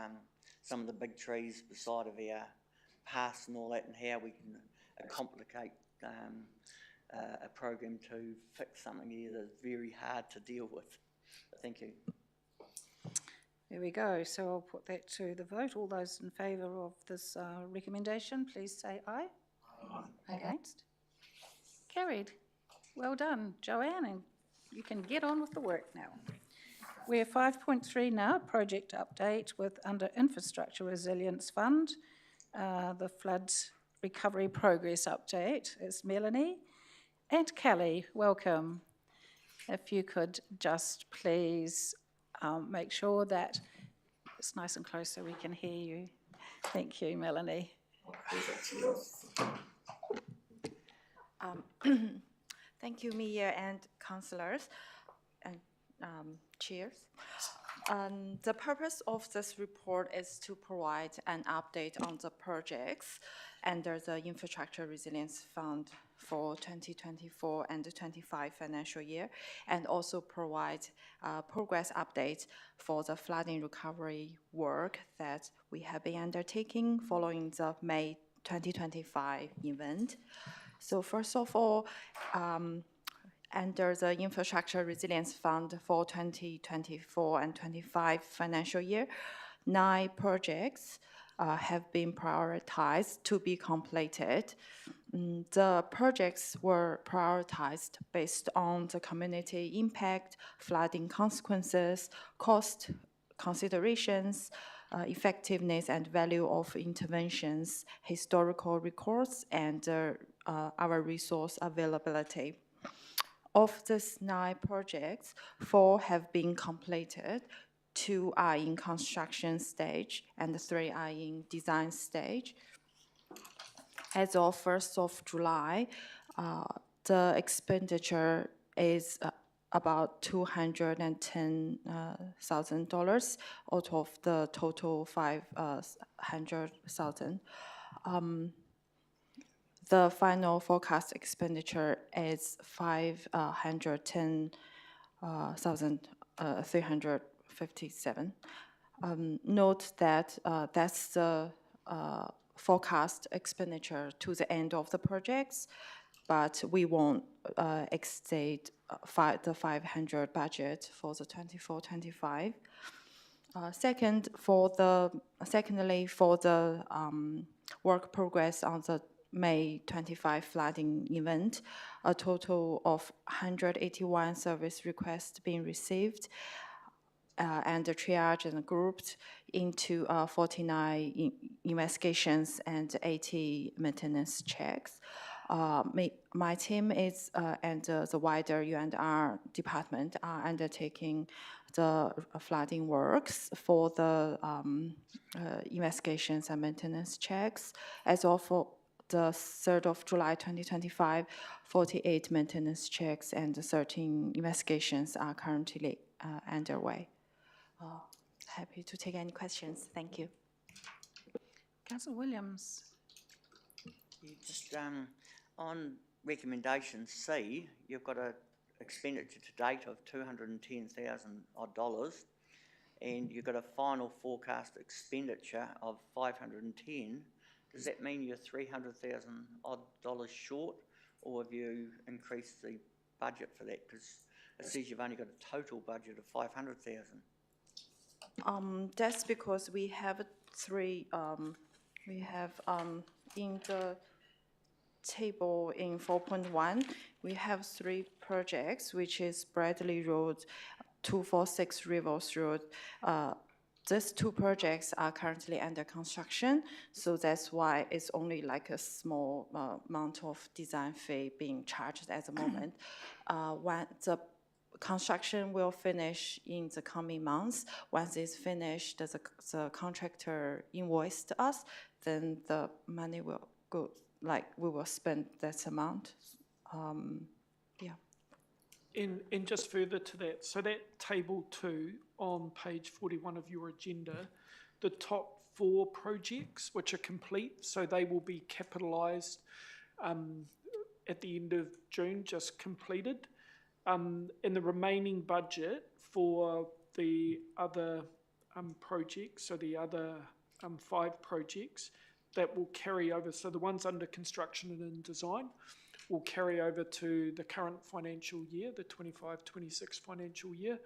F: some of the big trees beside of our paths and all that, and how we can complicate a program to fix something here that's very hard to deal with. Thank you.
A: There we go. So I'll put that to the vote. All those in favour of this recommendation, please say aye. Aye. Against? Carried. Well done, Joanne, and you can get on with the work now. We're 5.3 now, project update with under Infrastructure Resilience Fund, the Floods Recovery Progress Update. It's Melanie and Kelly. Welcome. If you could just please make sure that it's nice and close so we can hear you. Thank you, Melanie.
N: Thank you, Mia and councillors and chairs. The purpose of this report is to provide an update on the projects under the Infrastructure Resilience Fund for 2024 and the 25 financial year, and also provide progress updates for the flooding recovery work that we have been undertaking following the May 2025 event. So first of all, under the Infrastructure Resilience Fund for 2024 and 25 financial year, 9 projects have been prioritized to be completed. The projects were prioritized based on the community impact, flooding consequences, cost considerations, effectiveness and value of interventions, historical records, and our resource availability. Of these 9 projects, 4 have been completed, 2 are in construction stage, and 3 are in design stage. As of 1st of July, the expenditure is about $210,000 out of the total $500,000. The final forecast expenditure is $510,357. Note that that's the forecast expenditure to the end of the projects, but we won't exceed the 500 budget for the 24-25. Secondly, for the work progress on the May 25 flooding event, a total of 181 service requests being received and triaged and grouped into 49 investigations and 80 maintenance checks. My team is and the wider U&R department are undertaking the flooding works for the investigations and maintenance checks. As of the 3rd of July 2025, 48 maintenance checks and 13 investigations are currently underway. Happy to take any questions. Thank you.
A: Councillor Williams.
F: You just on recommendation C, you've got a expenditure to date of $210,000 odd, and you've got a final forecast expenditure of 510. Does that mean you're $300,000 odd short, or have you increased the budget for that? Because it says you've only got a total budget of 500,000.
N: That's because we have 3. We have in the table in 4.1, we have 3 projects, which is Bradley Road, 246 Rivers Road. These 2 projects are currently under construction, so that's why it's only like a small amount of design fee being charged at the moment. When the construction will finish in the coming months, once it's finished, the contractor invoiced us, then the money will go, like we will spend that amount. Yeah.
O: And just further to that, so that table 2 on page 41 of your agenda, the top 4 projects which are complete, so they will be capitalised at the end of June, just completed. In the remaining budget for the other projects, so the other 5 projects, that will carry over. So the ones under construction and in design will carry over to the current financial year, the 25-26 financial year.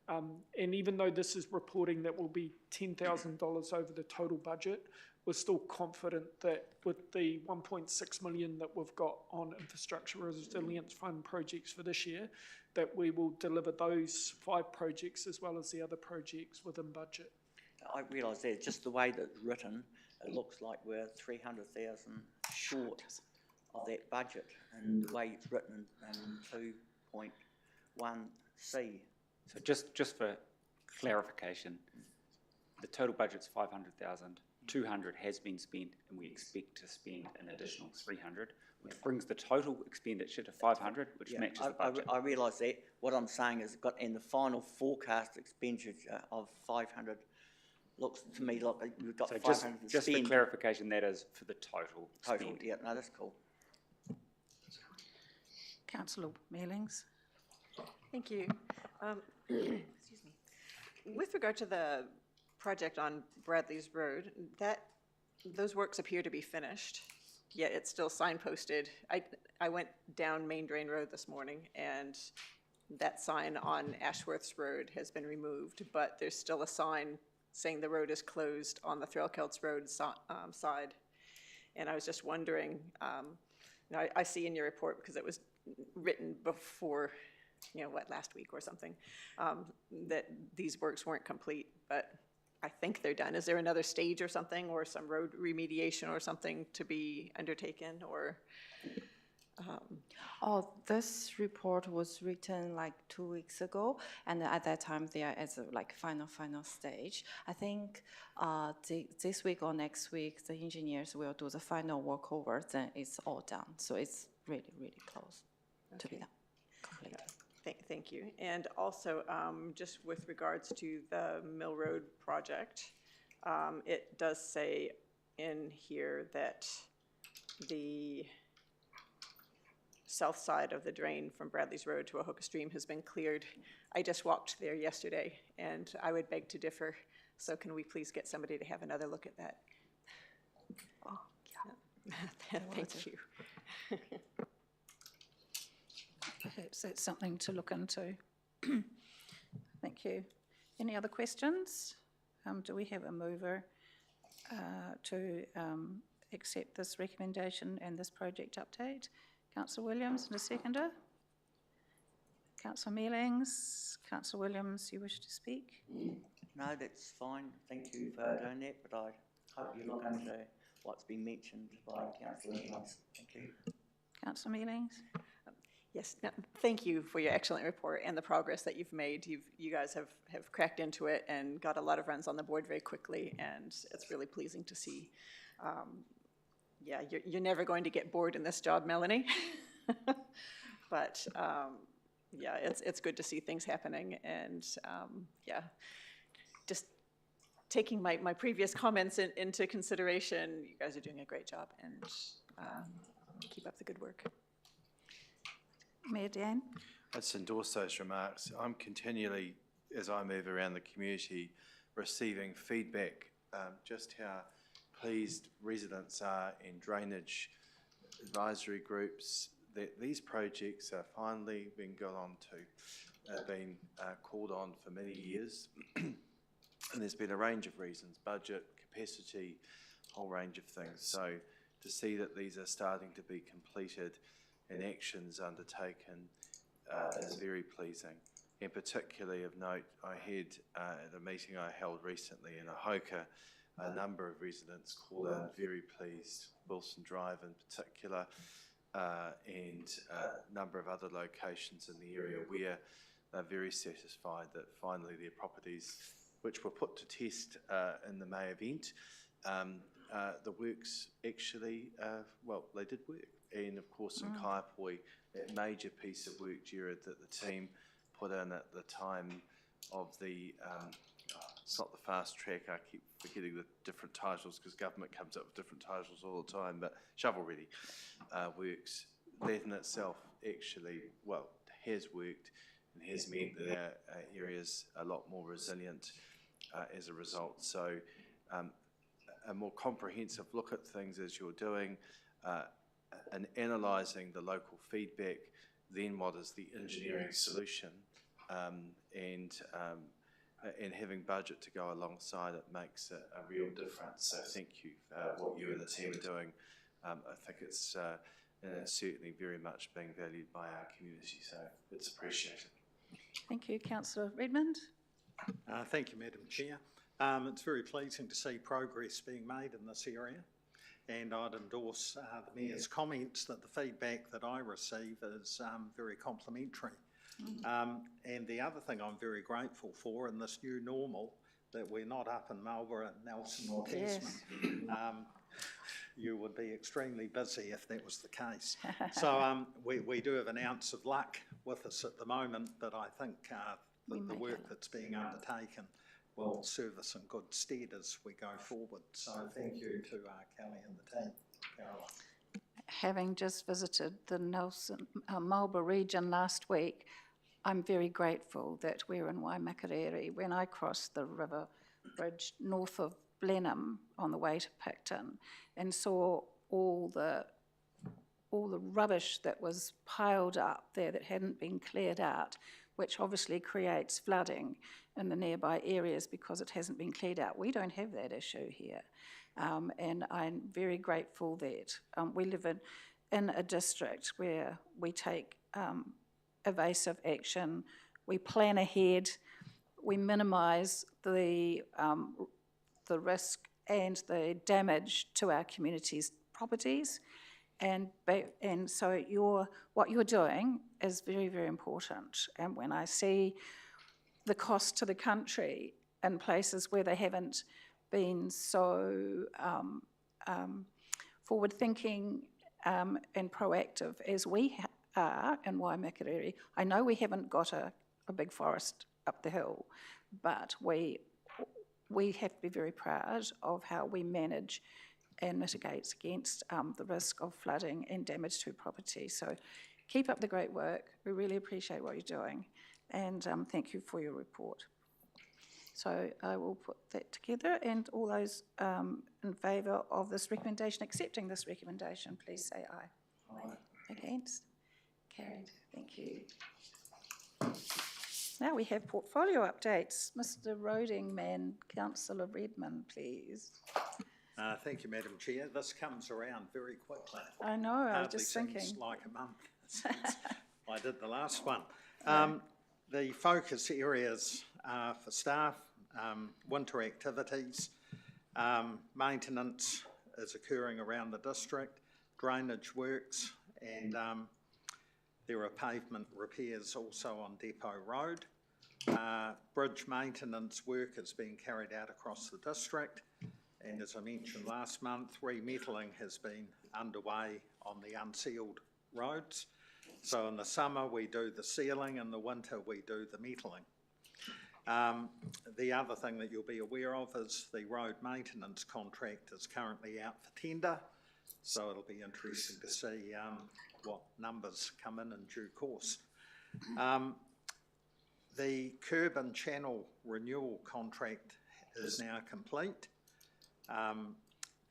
O: And even though this is reporting that will be $10,000 over the total budget, we're still confident that with the 1.6 million that we've got on Infrastructure Resilience Fund projects for this year, that we will deliver those 5 projects as well as the other projects within budget.
F: I realise that just the way that it's written, it looks like we're 300,000 short of that budget, and the way it's written in 2.1C.
K: So just for clarification, the total budget's 500,000, 200 has been spent, and we expect to spend an additional 300, which brings the total expenditure to 500, which matches the budget.
F: I realise that. What I'm saying is, got in the final forecast expenditure of 500, looks to me like we've got
K: So
F: 500 to
K: just for
F: spend.
K: clarification, that is for the total
F: Total,
K: spend.
F: yeah, no, that's cool.
A: Councillor Mealings.
C: Thank you. Excuse me. With regard to the project on Bradley's Road, those works appear to be finished, yet it's still signposted. I went down Main Drain Road this morning, and that sign on Ashworth's Road has been removed, but there's still a sign saying the road is closed on the Threlkelts Road side. And I was just wondering, I see in your report, because it was written before, last week or something, that these works weren't complete, but I think they're done. Is there another stage or something, or some road remediation or something to be undertaken, or?
N: This report was written like 2 weeks ago, and at that time they are at the final stage. I think this week or next week the engineers will do the final workover, then it's all done. So it's really, really close to be done, completed.
C: Thank you. And also, just with regards to the Mill Road project, it does say in here that the south side of the drain from Bradley's Road to Ahoka Stream has been cleared. I just walked there yesterday, and I would beg to differ. So can we please get somebody to have another look at that?
N: Oh, yeah.
C: Thank you.
A: Perhaps that's something to look into. Thank you. Any other questions? Do we have a mover to accept this recommendation and this project update? Councillor Williams and a seconder. Councillor Mealings. Councillor Williams, you wish to speak?
F: No, that's fine. Thank you for doing that, but I hope you look into what's been mentioned by Councillor Mealings. Thank you.
A: Councillor Mealings.
C: Yes, no, thank you for your excellent report and the progress that you've made. You guys have cracked into it and got a lot of runs on the board very quickly, and it's really pleasing to see. Yeah, you're never going to get bored in this job, Melanie. But yeah, it's good to see things happening, and yeah, just taking my previous comments into consideration, you guys are doing a great job, and keep up the good work.
A: Mayor Dan.
B: Let's endorse those remarks. I'm continually, as I move around the community, receiving feedback just how pleased residents are in drainage advisory groups that these projects are finally being got on to, been called on for many years. And there's been a range of reasons, budget, capacity, whole range of things. So to see that these are starting to be completed and actions undertaken is very pleasing. And particularly of note, I had at a meeting I held recently in Ahoka, a number of residents called in very pleased, Wilson Drive in particular, and a number of other locations in the area where they're very satisfied that finally their properties, which were put to test in the May event, the works actually, well, they did work. And of course in Kaiapoi, that major piece of work, Jared, that the team put in at the time of the, it's not the fast track, I keep forgetting the different titles because government comes up with different titles all the time, but shovel ready works. That in itself actually, well, has worked and has meant that our area's a lot more resilient as a result. So a more comprehensive look at things as you're doing, and analysing the local feedback, then what is the engineering solution, and having budget to go alongside it makes a real difference. So thank you for what you and the team are doing. I think it's certainly very much being valued by our community, so it's appreciated.
A: Thank you. Councillor Redmond.
J: Thank you, Madam Chair. It's very pleasing to see progress being made in this area, and I'd endorse the Mayor's comments that the feedback that I receive is very complimentary. And the other thing I'm very grateful for in this new normal, that we're not up in Marlborough, Nelson or Tasman. You would be extremely busy if that was the case. So we do have an ounce of luck with us at the moment, but I think the work that's being undertaken will serve us in good stead as we go forward. So thank you to Kelly and the team. Caroline.
A: Having just visited the Nelson Marlborough region last week, I'm very grateful that we're in Waimakariri. When I crossed the river bridge north of Blenheim on the way to Picton and saw all the rubbish that was piled up there that hadn't been cleared out, which obviously creates flooding in the nearby areas because it hasn't been cleared out. We don't have that issue here. And I'm very grateful that we live in a district where we take evasive action, we plan ahead, we minimise the risk and the damage to our community's properties. And so what you're doing is very, very important. And when I see the cost to the country in places where they haven't been so forward-thinking and proactive as we are in Waimakariri, I know we haven't got a big forest up the hill, but we have to be very proud of how we manage and mitigate against the risk of flooding and damage to property. So keep up the great work. We really appreciate what you're doing, and thank you for your report. So I will put that together, and all those in favour of this recommendation, accepting this recommendation, please say aye. Aye. Against? Carried. Thank you. Now we have portfolio updates. Mr. Rodingman, Councillor Redmond, please.
J: Thank you, Madam Chair. This comes around very quickly.
A: I know, I was just thinking.
J: Seems like a month since I did the last one. The focus areas for staff, winter activities, maintenance is occurring around the district, drainage works, and there are pavement repairs also on Depot Road. Bridge maintenance work is being carried out across the district. And as I mentioned last month, remetalling has been underway on the unsealed roads. So in the summer we do the sealing, in the winter we do the metalling. The other thing that you'll be aware of is the road maintenance contract is currently out for tender. So it'll be interesting to see what numbers come in due course. The curb and channel renewal contract is now complete.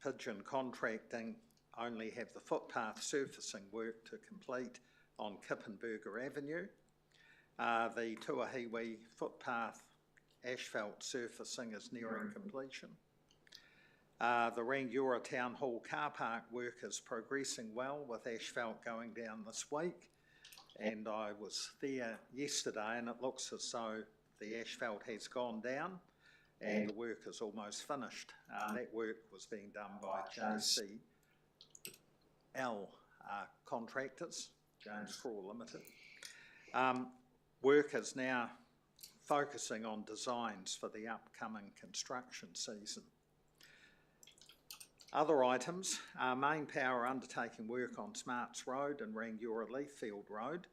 J: Pigeon Contracting only have the footpath surfacing work to complete on Kippenberger Avenue. The Tuahiwi footpath asphalt surfacing is nearing completion. The Rangiora Town Hall car park work is progressing well with asphalt going down this week. And I was there yesterday and it looks as though the asphalt has gone down and the work is almost finished. That work was being done by JCL Contractors, James Crawl Limited. Work is now focusing on designs for the upcoming construction season. Other items, Main Power undertaking work on Smarts Road and Rangiora Leaffield Road.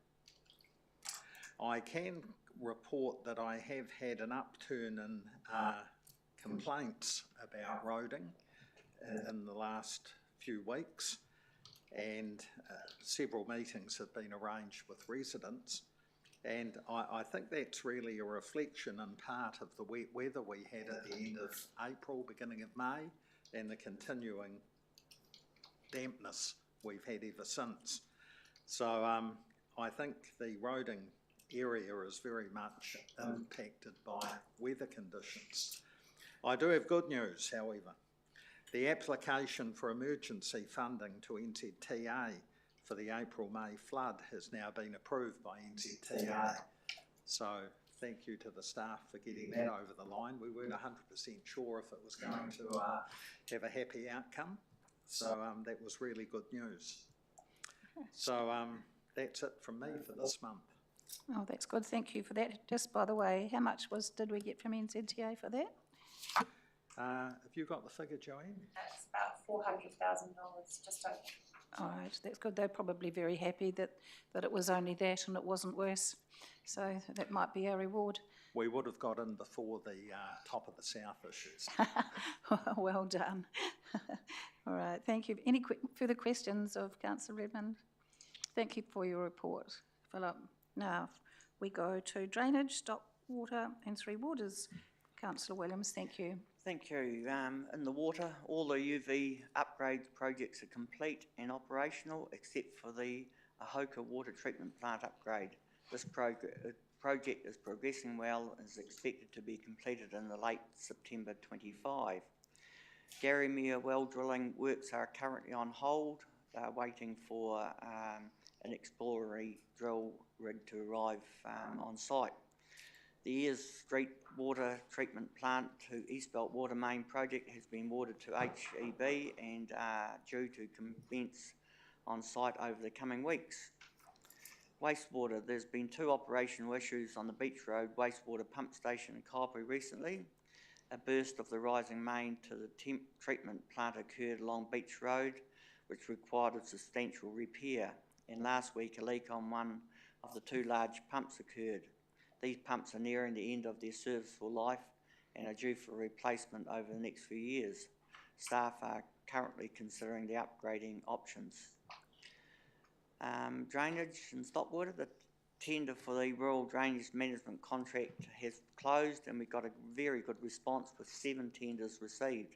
J: I can report that I have had an upturn in complaints about roading in the last few weeks, and several meetings have been arranged with residents. And I think that's really a reflection in part of the wet weather we had at the end of April, beginning of May, than the continuing dampness we've had ever since. So I think the roading area is very much impacted by weather conditions. I do have good news, however. The application for emergency funding to NZTA for the April-May flood has now been approved by NZTA. So thank you to the staff for getting that over the line. We weren't 100% sure if it was going to have a happy outcome. So that was really good news. So that's it from me for this month.
A: Oh, that's good. Thank you for that. Just by the way, how much did we get from NZTA for that?
J: Have you got the figure, Joanne?
G: That's about $400,000, just over.
A: All right, that's good. They're probably very happy that it was only that and it wasn't worse. So that might be our reward.
J: We would have got in before the top of the south issues.
A: Well done. All right, thank you. Any further questions of Councillor Redmond? Thank you for your report, Philip. Now we go to drainage, stock water and three waters. Councillor Williams, thank you.
F: Thank you. In the water, all the UV upgrade projects are complete and operational except for the Ahoka water treatment plant upgrade. This project is progressing well and is expected to be completed in the late September 25. Garrymere well drilling works are currently on hold. They're waiting for an exploratory drill rig to arrive on site. The Ayers Street water treatment plant to Eastbelt Water Main project has been awarded to HEB and due to commence on site over the coming weeks. Wastewater, there's been 2 operational issues on the Beach Road wastewater pump station in Kaipui recently. A burst of the rising main to the treatment plant occurred along Beach Road, which required a substantial repair. And last week, a leak on one of the 2 large pumps occurred. These pumps are nearing the end of their serviceable life and are due for replacement over the next few years. Staff are currently considering the upgrading options. Drainage and stopwater, the tender for the rural drainage management contract has closed and we got a very good response with 7 tenders received.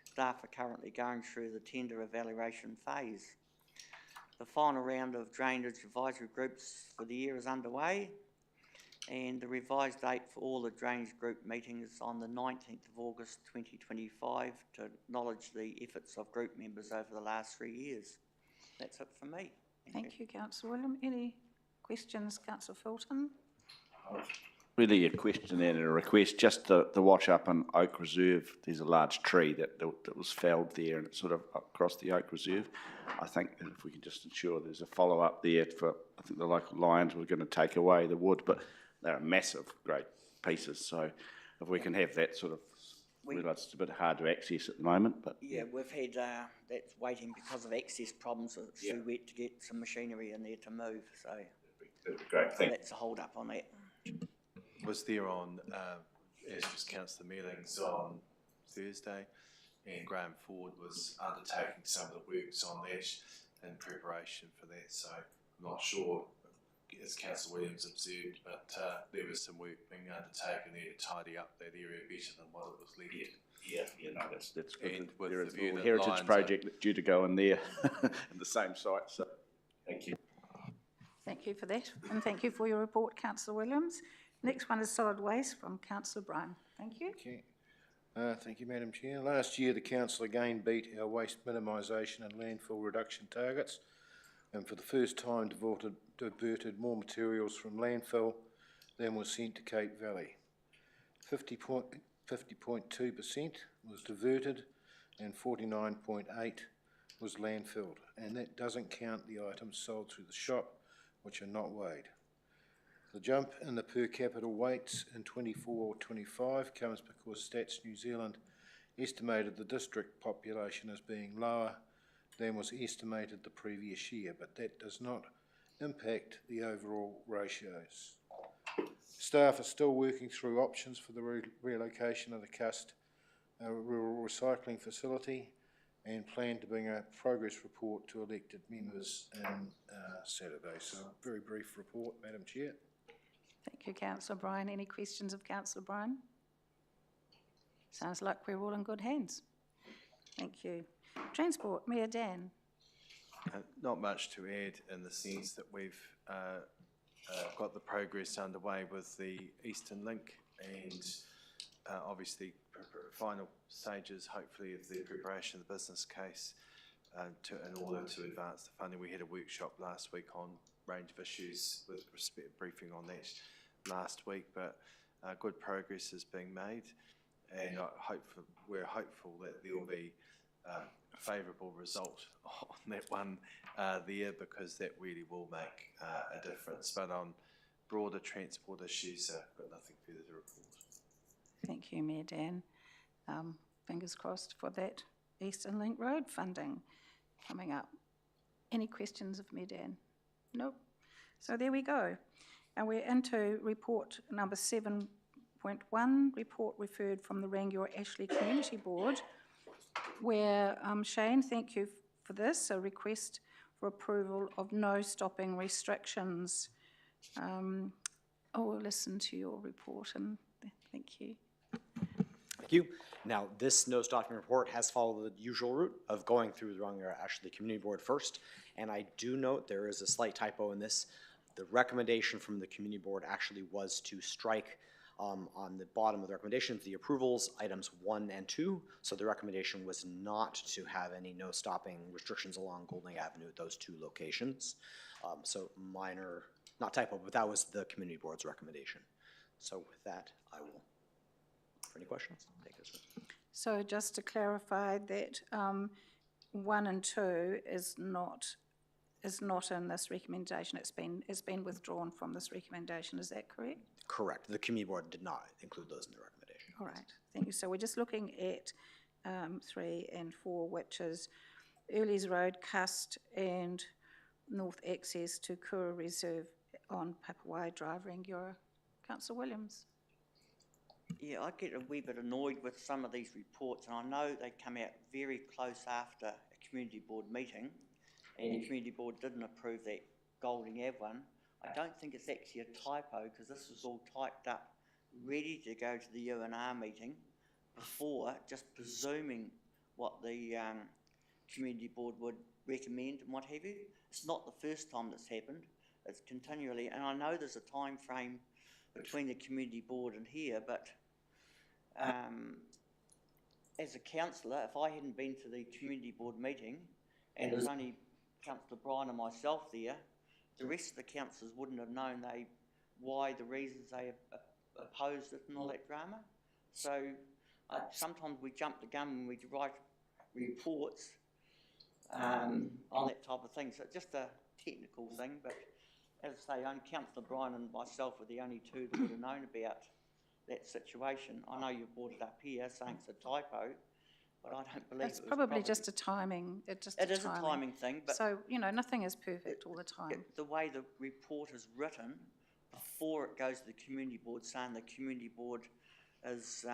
F: Staff are currently going through the tender evaluation phase. The final round of drainage advisory groups for the year is underway, and the revised date for all the drainage group meetings is on the 19th of August 2025 to acknowledge the efforts of group members over the last 3 years. That's it from me.
A: Thank you, Councillor William. Any questions, Councillor Fulton?
H: Really a question and a request, just the wash up on Oak Reserve. There's a large tree that was felled there and it's sort of across the Oak Reserve. I think if we can just ensure there's a follow up there for, I think the local Lions were going to take away the wood, but they're massive, great pieces. So if we can have that sort of, realise it's a bit hard to access at the moment, but
F: yeah, we've had that's waiting because of access problems. It's too wet to get some machinery in there to move. So
H: that'd be great.
F: That's a hold up on that.
B: Was there on, as just Councillor Mealings on Thursday, and Graham Ford was undertaking some of the works on that in preparation for that. So I'm not sure, as Councillor Williams observed, but there was some work being undertaken there to tidy up that area better than what it was left.
H: Yeah, no, that's good.
B: And with
H: There
B: the
H: is a
B: view
H: little
B: that
H: heritage
B: Lions
H: project that's due to go in there in the same site. So thank you.
A: Thank you for that, and thank you for your report, Councillor Williams. Next one is solid waste from Councillor Bryan. Thank you.
L: Okay. Thank you, Madam Chair. Last year, the council again beat our waste minimisation and landfill reduction targets, and for the first time diverted more materials from landfill than was sent to Cape Valley. 50.2% was diverted and 49.8% was landfilled, and that doesn't count the items sold through the shop, which are not weighed. The jump in the per capita weights in 24-25 comes because Stats New Zealand estimated the district population as being lower than was estimated the previous year, but that does not impact the overall ratios. Staff are still working through options for the relocation of the Cust rural recycling facility and plan to bring a progress report to elected members on Saturday. So a very brief report, Madam Chair.
A: Thank you, Councillor Bryan. Any questions of Councillor Bryan? Sounds like we're all in good hands. Thank you. Transport, Mayor Dan.
B: Not much to add in the sense that we've got the progress underway with the Eastern Link and obviously final stages, hopefully, of the preparation of the business case in order to advance the funding. We had a workshop last week on a range of issues with respect briefing on that last week, but good progress is being made, and we're hopeful that there will be a favourable result on that one there, because that really will make a difference. But on broader transport issues, I've got nothing further to report.
A: Thank you, Mayor Dan. Fingers crossed for that Eastern Link Road funding coming up. Any questions of Mayor Dan? Nope. So there we go. And we're into report number 7.1, report referred from the Rangiora Ashley Community Board, where, Shane, thank you for this, a request for approval of no stopping restrictions. We'll listen to your report, and thank you.
I: Thank you. Now, this no stopping report has followed the usual route of going through the Rangiora Ashley Community Board first, and I do note there is a slight typo in this. The recommendation from the Community Board actually was to strike on the bottom of the recommendations, the approvals, items 1 and 2. So the recommendation was not to have any no stopping restrictions along Golding Avenue at those 2 locations. So minor, not typo, but that was the Community Board's recommendation. So with that, I will, for any questions, take this.
A: So just to clarify that 1 and 2 is not in this recommendation. It's been withdrawn from this recommendation. Is that correct?
I: Correct. The Community Board did not include those in the recommendation.
A: All right. Thank you. So we're just looking at 3 and 4, which is Earlys Road, Cust, and north access to Kura Reserve on Papawai Drive, Rangiora. Councillor Williams.
F: Yeah, I get a wee bit annoyed with some of these reports, and I know they come out very close after a Community Board meeting, and the Community Board didn't approve that Golding Ave one. I don't think it's actually a typo, because this was all typed up, ready to go to the UNR meeting before, just presuming what the Community Board would recommend and what have you. It's not the first time that's happened. It's continually, and I know there's a time frame between the Community Board and here, but as a councillor, if I hadn't been to the Community Board meeting and it was only Councillor Bryan and myself there, the rest of the councillors wouldn't have known why the reasons they opposed it and all that drama. So sometimes we jump the gun when we write reports on that type of thing. So it's just a technical thing, but as I say, only Councillor Bryan and myself were the only 2 that would have known about that situation. I know you brought it up here saying it's a typo, but I don't believe
A: it's probably just a timing. It is
F: a timing thing. But
A: so, nothing is perfect all the time.
F: The way the report is written, before it goes to the Community Board, saying the Community Board is,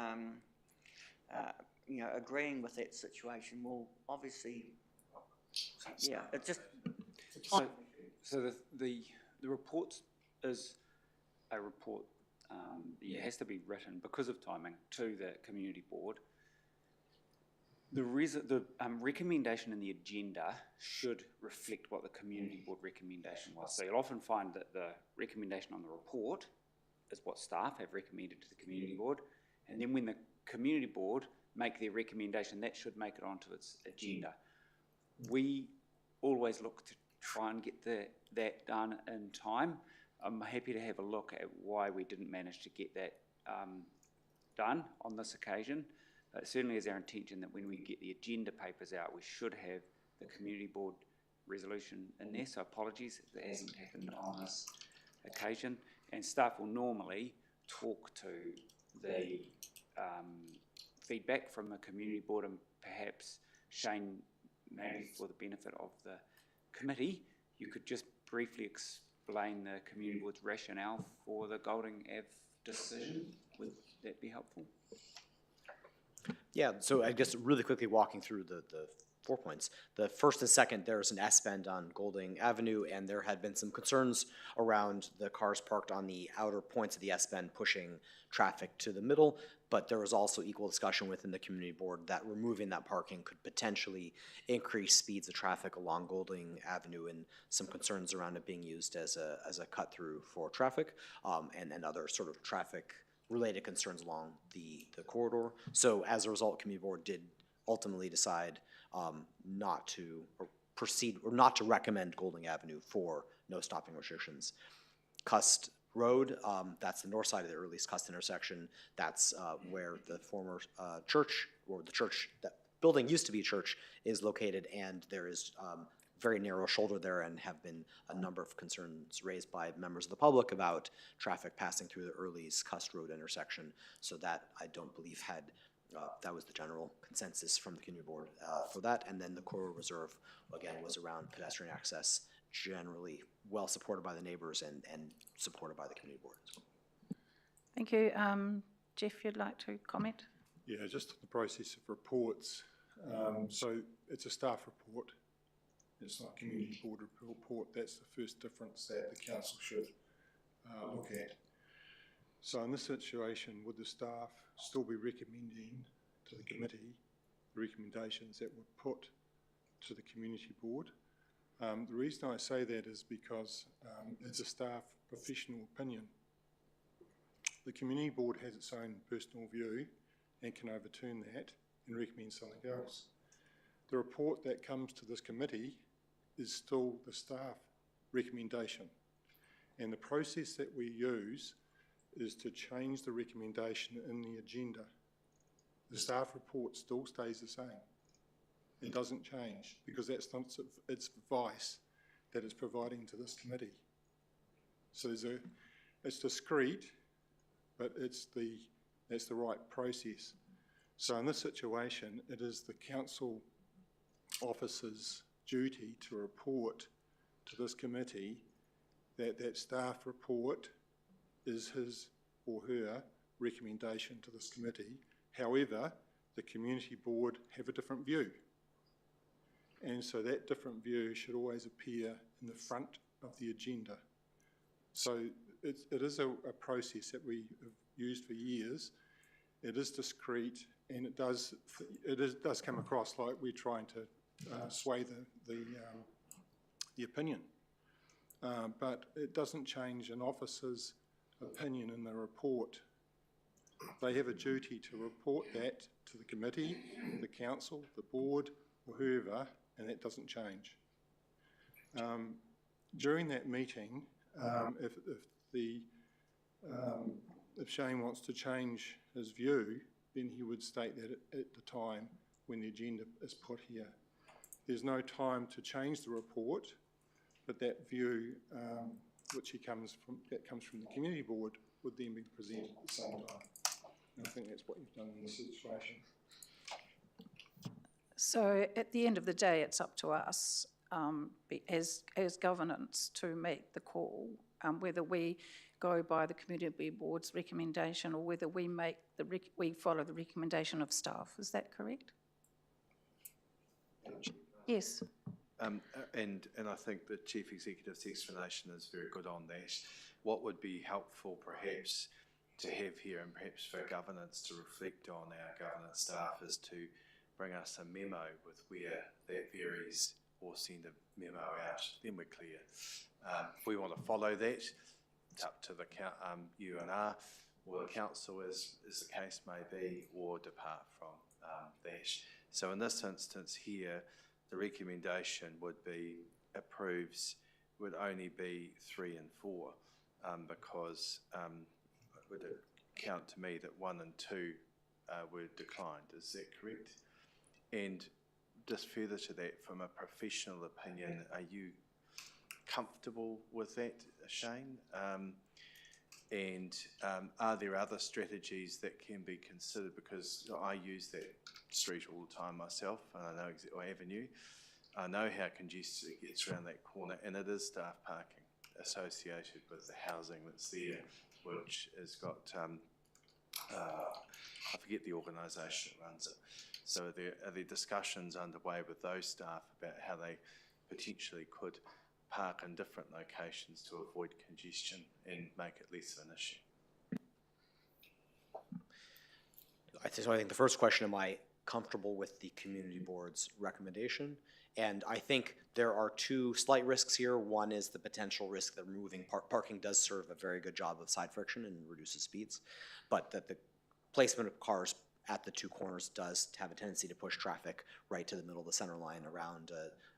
F: agreeing with that situation, well, obviously, yeah, it just...
K: So the report is a report it has to be written because of timing to the Community Board. The recommendation in the agenda should reflect what the Community Board recommendation was. So you'll often find that the recommendation on the report is what staff have recommended to the Community Board, and then when the Community Board make their recommendation, that should make it onto its agenda. We always look to try and get that done in time. I'm happy to have a look at why we didn't manage to get that done on this occasion. But it certainly is our intention that when we get the agenda papers out, we should have the Community Board resolution in there. So apologies if that hasn't happened on this occasion. And staff will normally talk to the feedback from the Community Board, and perhaps Shane, maybe for the benefit of the committee, you could just briefly explain the Community Board's rationale for the Golding Ave decision. Would that be helpful?
I: Yeah, so I guess really quickly walking through the 4 points. The first and second, there's an S-bend on Golding Avenue, and there had been some concerns around the cars parked on the outer points of the S-bend pushing traffic to the middle. But there was also equal discussion within the community board that removing that parking could potentially increase speeds of traffic along Golding Avenue, and some concerns around it being used as a cut through for traffic, and other sort of traffic related concerns along the corridor. So as a result, community board did ultimately decide not to proceed, or not to recommend Golding Avenue for no stopping restrictions. Cust Road, that's the north side of the earliest Cust intersection. That's where the former church, or the church, that building used to be a church, is located, and there is very narrow shoulder there, and have been a number of concerns raised by members of the public about traffic passing through the earliest Cust Road intersection. So that, I don't believe, had that was the general consensus from the community board for that. And then the corridor reserve, again, was around pedestrian access, generally well supported by the neighbors and supported by the community board as well.
A: Thank you. Jeff, you'd like to comment?
L: Yeah, just the process of reports. So it's a staff report. It's not a community board report. That's the first difference that the council should look at. So in this situation, would the staff still be recommending to the committee the recommendations that were put to the community board? The reason I say that is because it's a staff professional opinion. The community board has its own personal view and can overturn that and recommend something else. The report that comes to this committee is still the staff recommendation. And the process that we use is to change the recommendation in the agenda. The staff report still stays the same. It doesn't change, because that's not its advice that it's providing to this committee. So it's discreet, but that's the right process. So in this situation, it is the council officer's duty to report to this committee that staff report is his or her recommendation to this committee. However, the community board have a different view. And so that different view should always appear in the front of the agenda. So it is a process that we have used for years. It is discreet, and it does come across like we're trying to sway the opinion. But it doesn't change an officer's opinion in the report. They have a duty to report that to the committee, the council, the board, or whoever, and that doesn't change. During that meeting, if Shane wants to change his view, then he would state that at the time when the agenda is put here. There's no time to change the report, but that view, that comes from the community board, would then be presented at the same time. And I think that's what you've done in this situation.
A: So at the end of the day, it's up to us as governance to make the call whether we go by the community board's recommendation or whether we follow the recommendation of staff. Is that correct? Yes.
B: And I think the Chief Executive's explanation is very good on that. What would be helpful perhaps to have here, and perhaps for governance to reflect on our governance staff, is to bring us a memo with where that varies, or send a memo out, then we're clear. If we want to follow that, it's up to the UNR or the council, as the case may be, or depart from that. So in this instance here, the recommendation would be would only be 3 and 4, because it would count to me that 1 and 2 were declined. Is that correct? And just further to that, from a professional opinion, are you comfortable with that, Shane? And are there other strategies that can be considered? Because I use that street all the time myself, and I know or avenue. I know how congested it gets around that corner, and it is staff parking associated with the housing that's there, which has got, I forget the organisation that runs it. So are there discussions underway with those staff about how they potentially could park in different locations to avoid congestion and make it less of an issue?
I: So I think the first question, am I comfortable with the community board's recommendation? And I think there are two slight risks here. One is the potential risk that removing parking does serve a very good job of side friction and reduces speeds, but that the placement of cars at the two corners does have a tendency to push traffic right to the middle of the center line around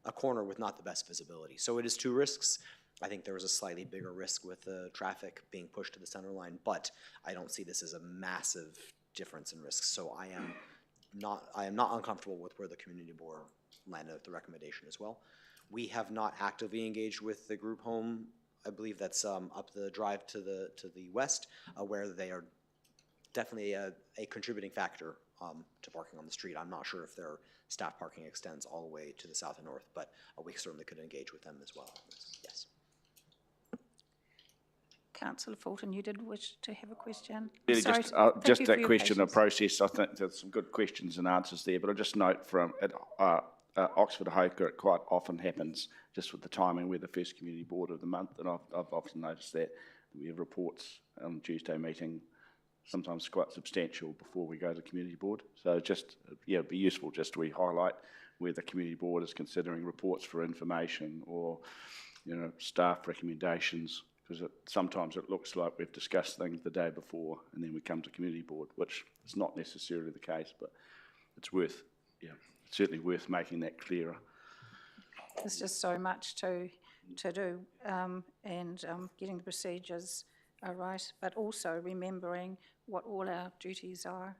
I: a corner with not the best visibility. So it is two risks. I think there was a slightly bigger risk with the traffic being pushed to the center line, but I don't see this as a massive difference in risks. So I am not uncomfortable with where the community board landed with the recommendation as well. We have not actively engaged with the group home. I believe that's up the drive to the west, where they are definitely a contributing factor to parking on the street. I'm not sure if their staff parking extends all the way to the south and north, but we certainly could engage with them as well. Yes.
A: Councillor Fulton, you did wish to have a question?
H: Really,
A: Sorry,
H: just
A: thank
H: a
A: you for your
H: question of
A: patience.
H: process. I think there's some good questions and answers there, but I just note from Oxford Hoker, it quite often happens just with the timing. We're the first community board of the month, and I've often noticed that we have reports on Tuesday meeting, sometimes quite substantial, before we go to the community board. So just, yeah, it'd be useful just to highlight where the community board is considering reports for information or, you know, staff recommendations, because sometimes it looks like we've discussed things the day before and then we come to community board, which is not necessarily the case, but it's worth, yeah, it's certainly worth making that clearer.
A: There's just so much to do, and getting the procedures right, but also remembering what all our duties are.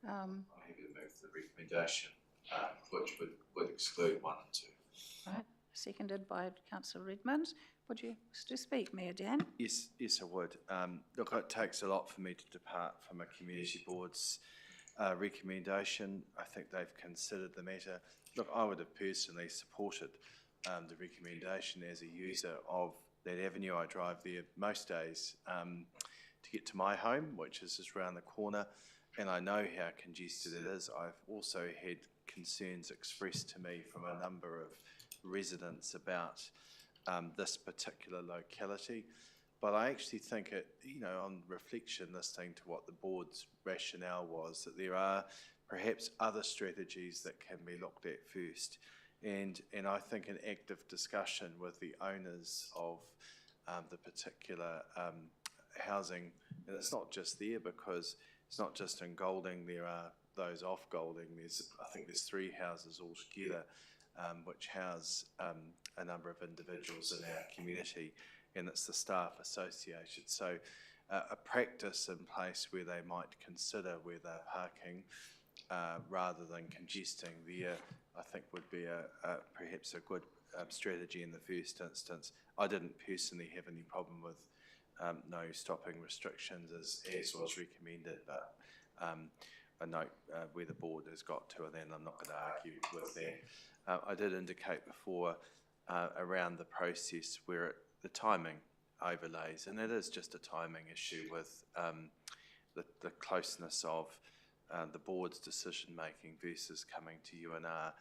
B: I'm happy to move the recommendation, which would exclude 1 and 2.
A: Right, seconded by Councillor Redmond. Would you wish to speak, Mayor Dan?
B: Yes, I would. Look, it takes a lot for me to depart from a community board's recommendation. I think they've considered the matter. Look, I would have personally supported the recommendation as a user of that avenue. I drive there most days to get to my home, which is just around the corner, and I know how congested it is. I've also had concerns expressed to me from a number of residents about this particular locality, but I actually think it, you know, on reflection, listening to what the board's rationale was, that there are perhaps other strategies that can be looked at first, and I think an active discussion with the owners of the particular housing, and it's not just there, because it's not just in Golding, there are those off Golding. I think there's 3 houses altogether which house a number of individuals in our community, and it's the staff associated. So a practice in place where they might consider where they're parking rather than congesting there, I think would be perhaps a good strategy in the first instance. I didn't personally have any problem with no stopping restrictions as was recommended, but I note where the board has got to, and then I'm not going to argue with that. I did indicate before around the process where the timing overlays, and it is just a timing issue with the closeness of the board's decision making versus coming to you and our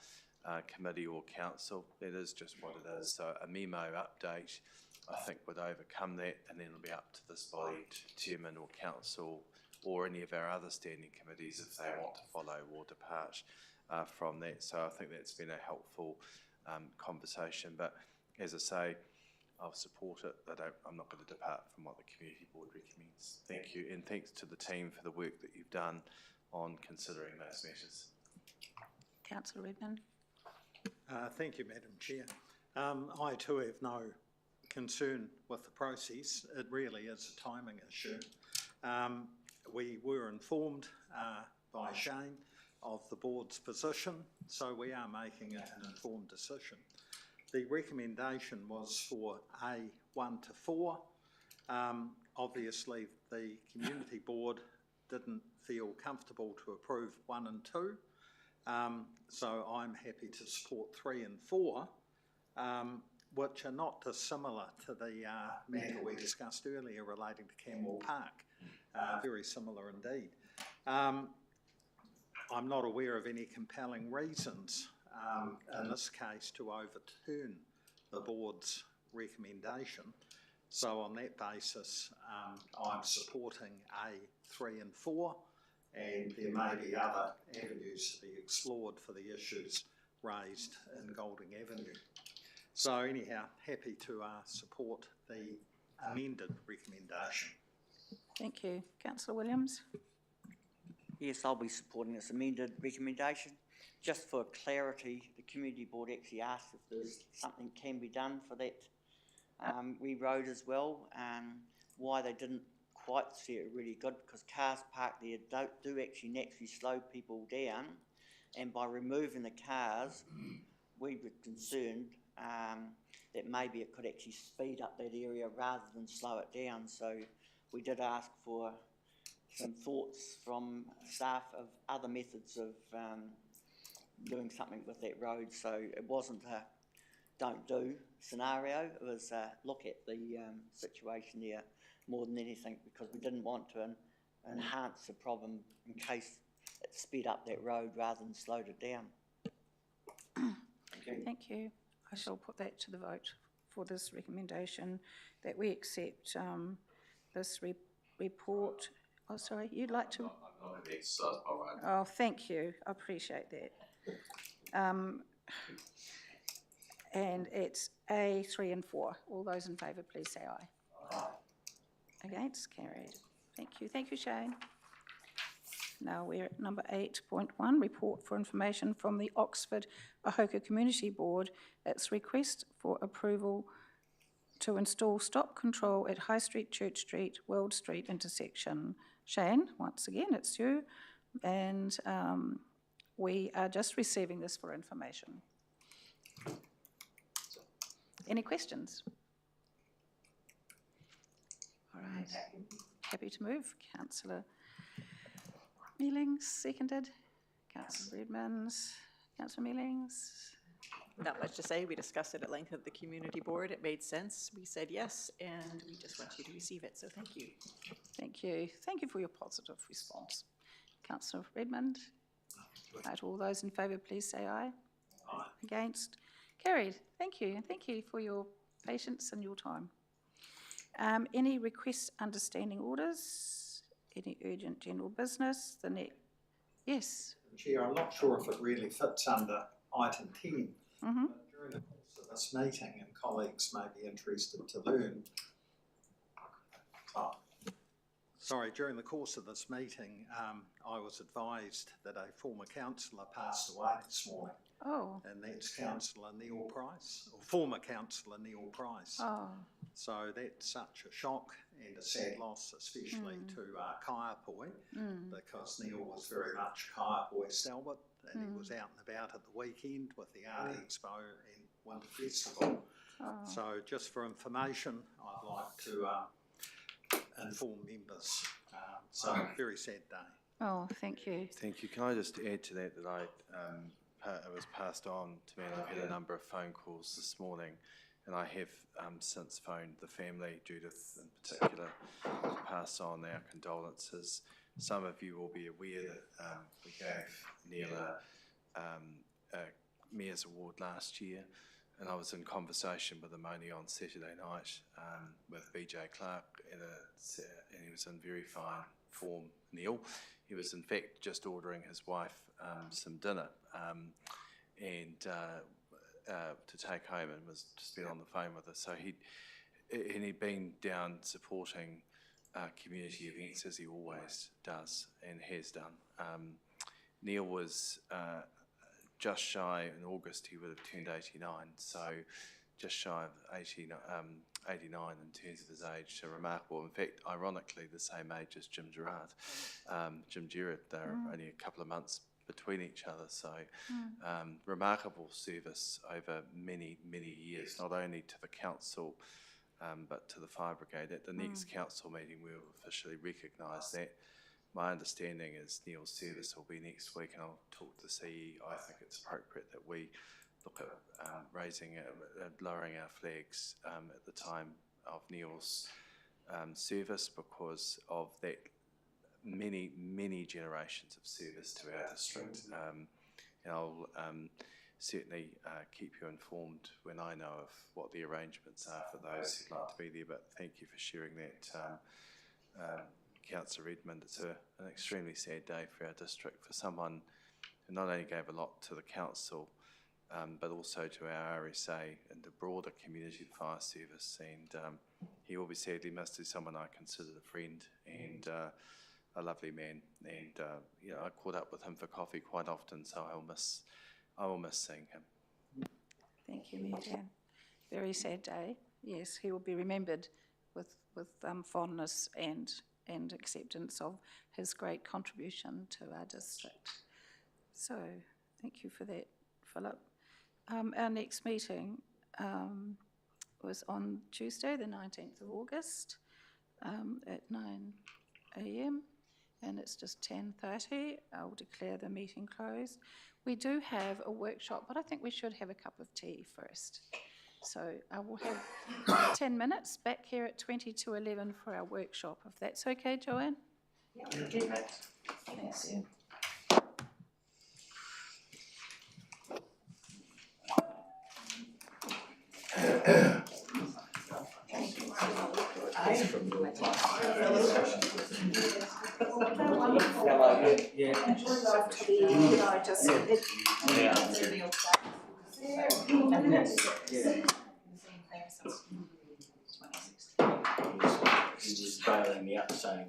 B: committee or council. That is just what it is. So a memo update, I think, would overcome that, and then it'll be up to this body to determine, or council or any of our other standing committees, if they want to follow or depart from that. So I think that's been a helpful conversation. But as I say, I'll support it. I'm not going to depart from what the community board recommends. Thank you, and thanks to the team for the work that you've done on considering those matters.
A: Councillor Redmond.
J: Thank you, Madam Chair. I too have no concern with the process. It really is a timing issue. We were informed by Shane of the board's position, so we are making an informed decision. The recommendation was for A 1 to 4. Obviously, the community board didn't feel comfortable to approve 1 and 2, so I'm happy to support 3 and 4, which are not dissimilar to the matter we discussed earlier relating to Canmore Park. Very similar indeed. I'm not aware of any compelling reasons in this case to overturn the board's recommendation. So on that basis, I'm supporting A 3 and 4, and there may be other avenues to be explored for the issues raised in Golding Avenue. So anyhow, happy to support the amended recommendation.
A: Thank you. Councillor Williams?
F: Yes, I'll be supporting this amended recommendation. Just for clarity, the community board actually asked if there's something can be done for that wee road as well. Why they didn't quite see it really good, because cars parked there do actually naturally slow people down, and by removing the cars, we were concerned that maybe it could actually speed up that area rather than slow it down. So we did ask for some thoughts from staff of other methods of doing something with that road. So it wasn't a don't do scenario, it was a look at the situation there more than anything, because we didn't want to enhance the problem in case it sped up that road rather than slowed it down.
A: Thank you. I shall put that to the vote for this recommendation, that we accept this report. Oh, sorry, you'd like to? Oh, thank you. I appreciate that. And it's A 3 and 4. All those in favour, please say aye. Aye. Against? Carried. Thank you. Thank you, Shane. Now we're at number 8.1, report for information from the Oxford Ahoka Community Board. Its request for approval to install stop control at High Street, Church Street, World Street intersection. Shane, once again, it's you. And we are just receiving this for information. Any questions? All right. Happy to move. Councillor Mealings, seconded. Councillor Redmond. Councillor Mealings.
C: Not much to say. We discussed it at length at the community board. It made sense. We said yes, and we just want you to receive it. So thank you.
A: Thank you. Thank you for your positive response. Councillor Redmond. Right, all those in favour, please say aye. Aye. Against? Carried. Thank you. And thank you for your patience and your time. Any requests, understanding orders? Any urgent general business? Yes.
J: Chair, I'm not sure if it really fits under item 10.
A: Mm-hmm.
J: But during the course of this meeting, and colleagues may be interested to learn, during the course of this meeting, I was advised that a former councillor passed away this morning.
A: Oh.
J: And that's Councillor Neil Price, or former Councillor Neil Price.
A: Oh.
J: So that's such a shock and a sad loss, especially to Kaiapoi, because Neil was very much Kaiapoi stalwart, and he was out and about at the weekend with the Art Expo and Winter Festival.
A: Oh.
J: So just for information, I'd like to inform members. So very sad day.
A: Oh, thank you.
B: Thank you. Can I just add to that it was passed on to me, and I've had a number of phone calls this morning, and I have since phoned the family, Judith in particular, to pass on our condolences. Some of you will be aware that we gave Neil a Mayor's Award last year, and I was in conversation with him only on Saturday night with BJ Clark, and he was in very fine form, Neil. He was in fact just ordering his wife some dinner and to take home, and was just been on the phone with her. So he'd been down supporting community events, as he always does and has done. Neil was just shy, in August he would have turned 89, so just shy of 89 in terms of his age, so remarkable. In fact, ironically, the same age as Jim Gerard. Jim Gerard, they're only a couple of months between each other, so remarkable service over many, many years, not only to the council but to the fire brigade. At the next council meeting we'll officially recognise that. My understanding is Neil's service will be next week, and I'll talk to the CE. I think it's appropriate that we look at lowering our flags at the time of Neil's service, because of that many, many generations of service to our district. And I'll certainly keep you informed when I know of what the arrangements are for those who'd like to be there, but thank you for sharing that Councillor Redmond, it's an extremely sad day for our district, for someone who not only gave a lot to the council, but also to our RSA and the broader community fire service. And he will be sadly missed. He's someone I considered a friend and a lovely man. And I caught up with him for coffee quite often, so I will miss seeing him.
A: Thank you, Mayor Dan. Very sad day. Yes, he will be remembered with fondness and acceptance of his great contribution to our district. So, thank you for that, Philip. Our next meeting was on Tuesday, the 19th of August, at 9 a.m, and it's just 10:30. I will declare the meeting closed. We do have a workshop, but I think we should have a cup of tea first. So I will have 10 minutes back here at 11 for our workshop, if that's okay, Joanne?
G: Yeah.
A: Thanks, Ian.
P: He was bailing me up saying,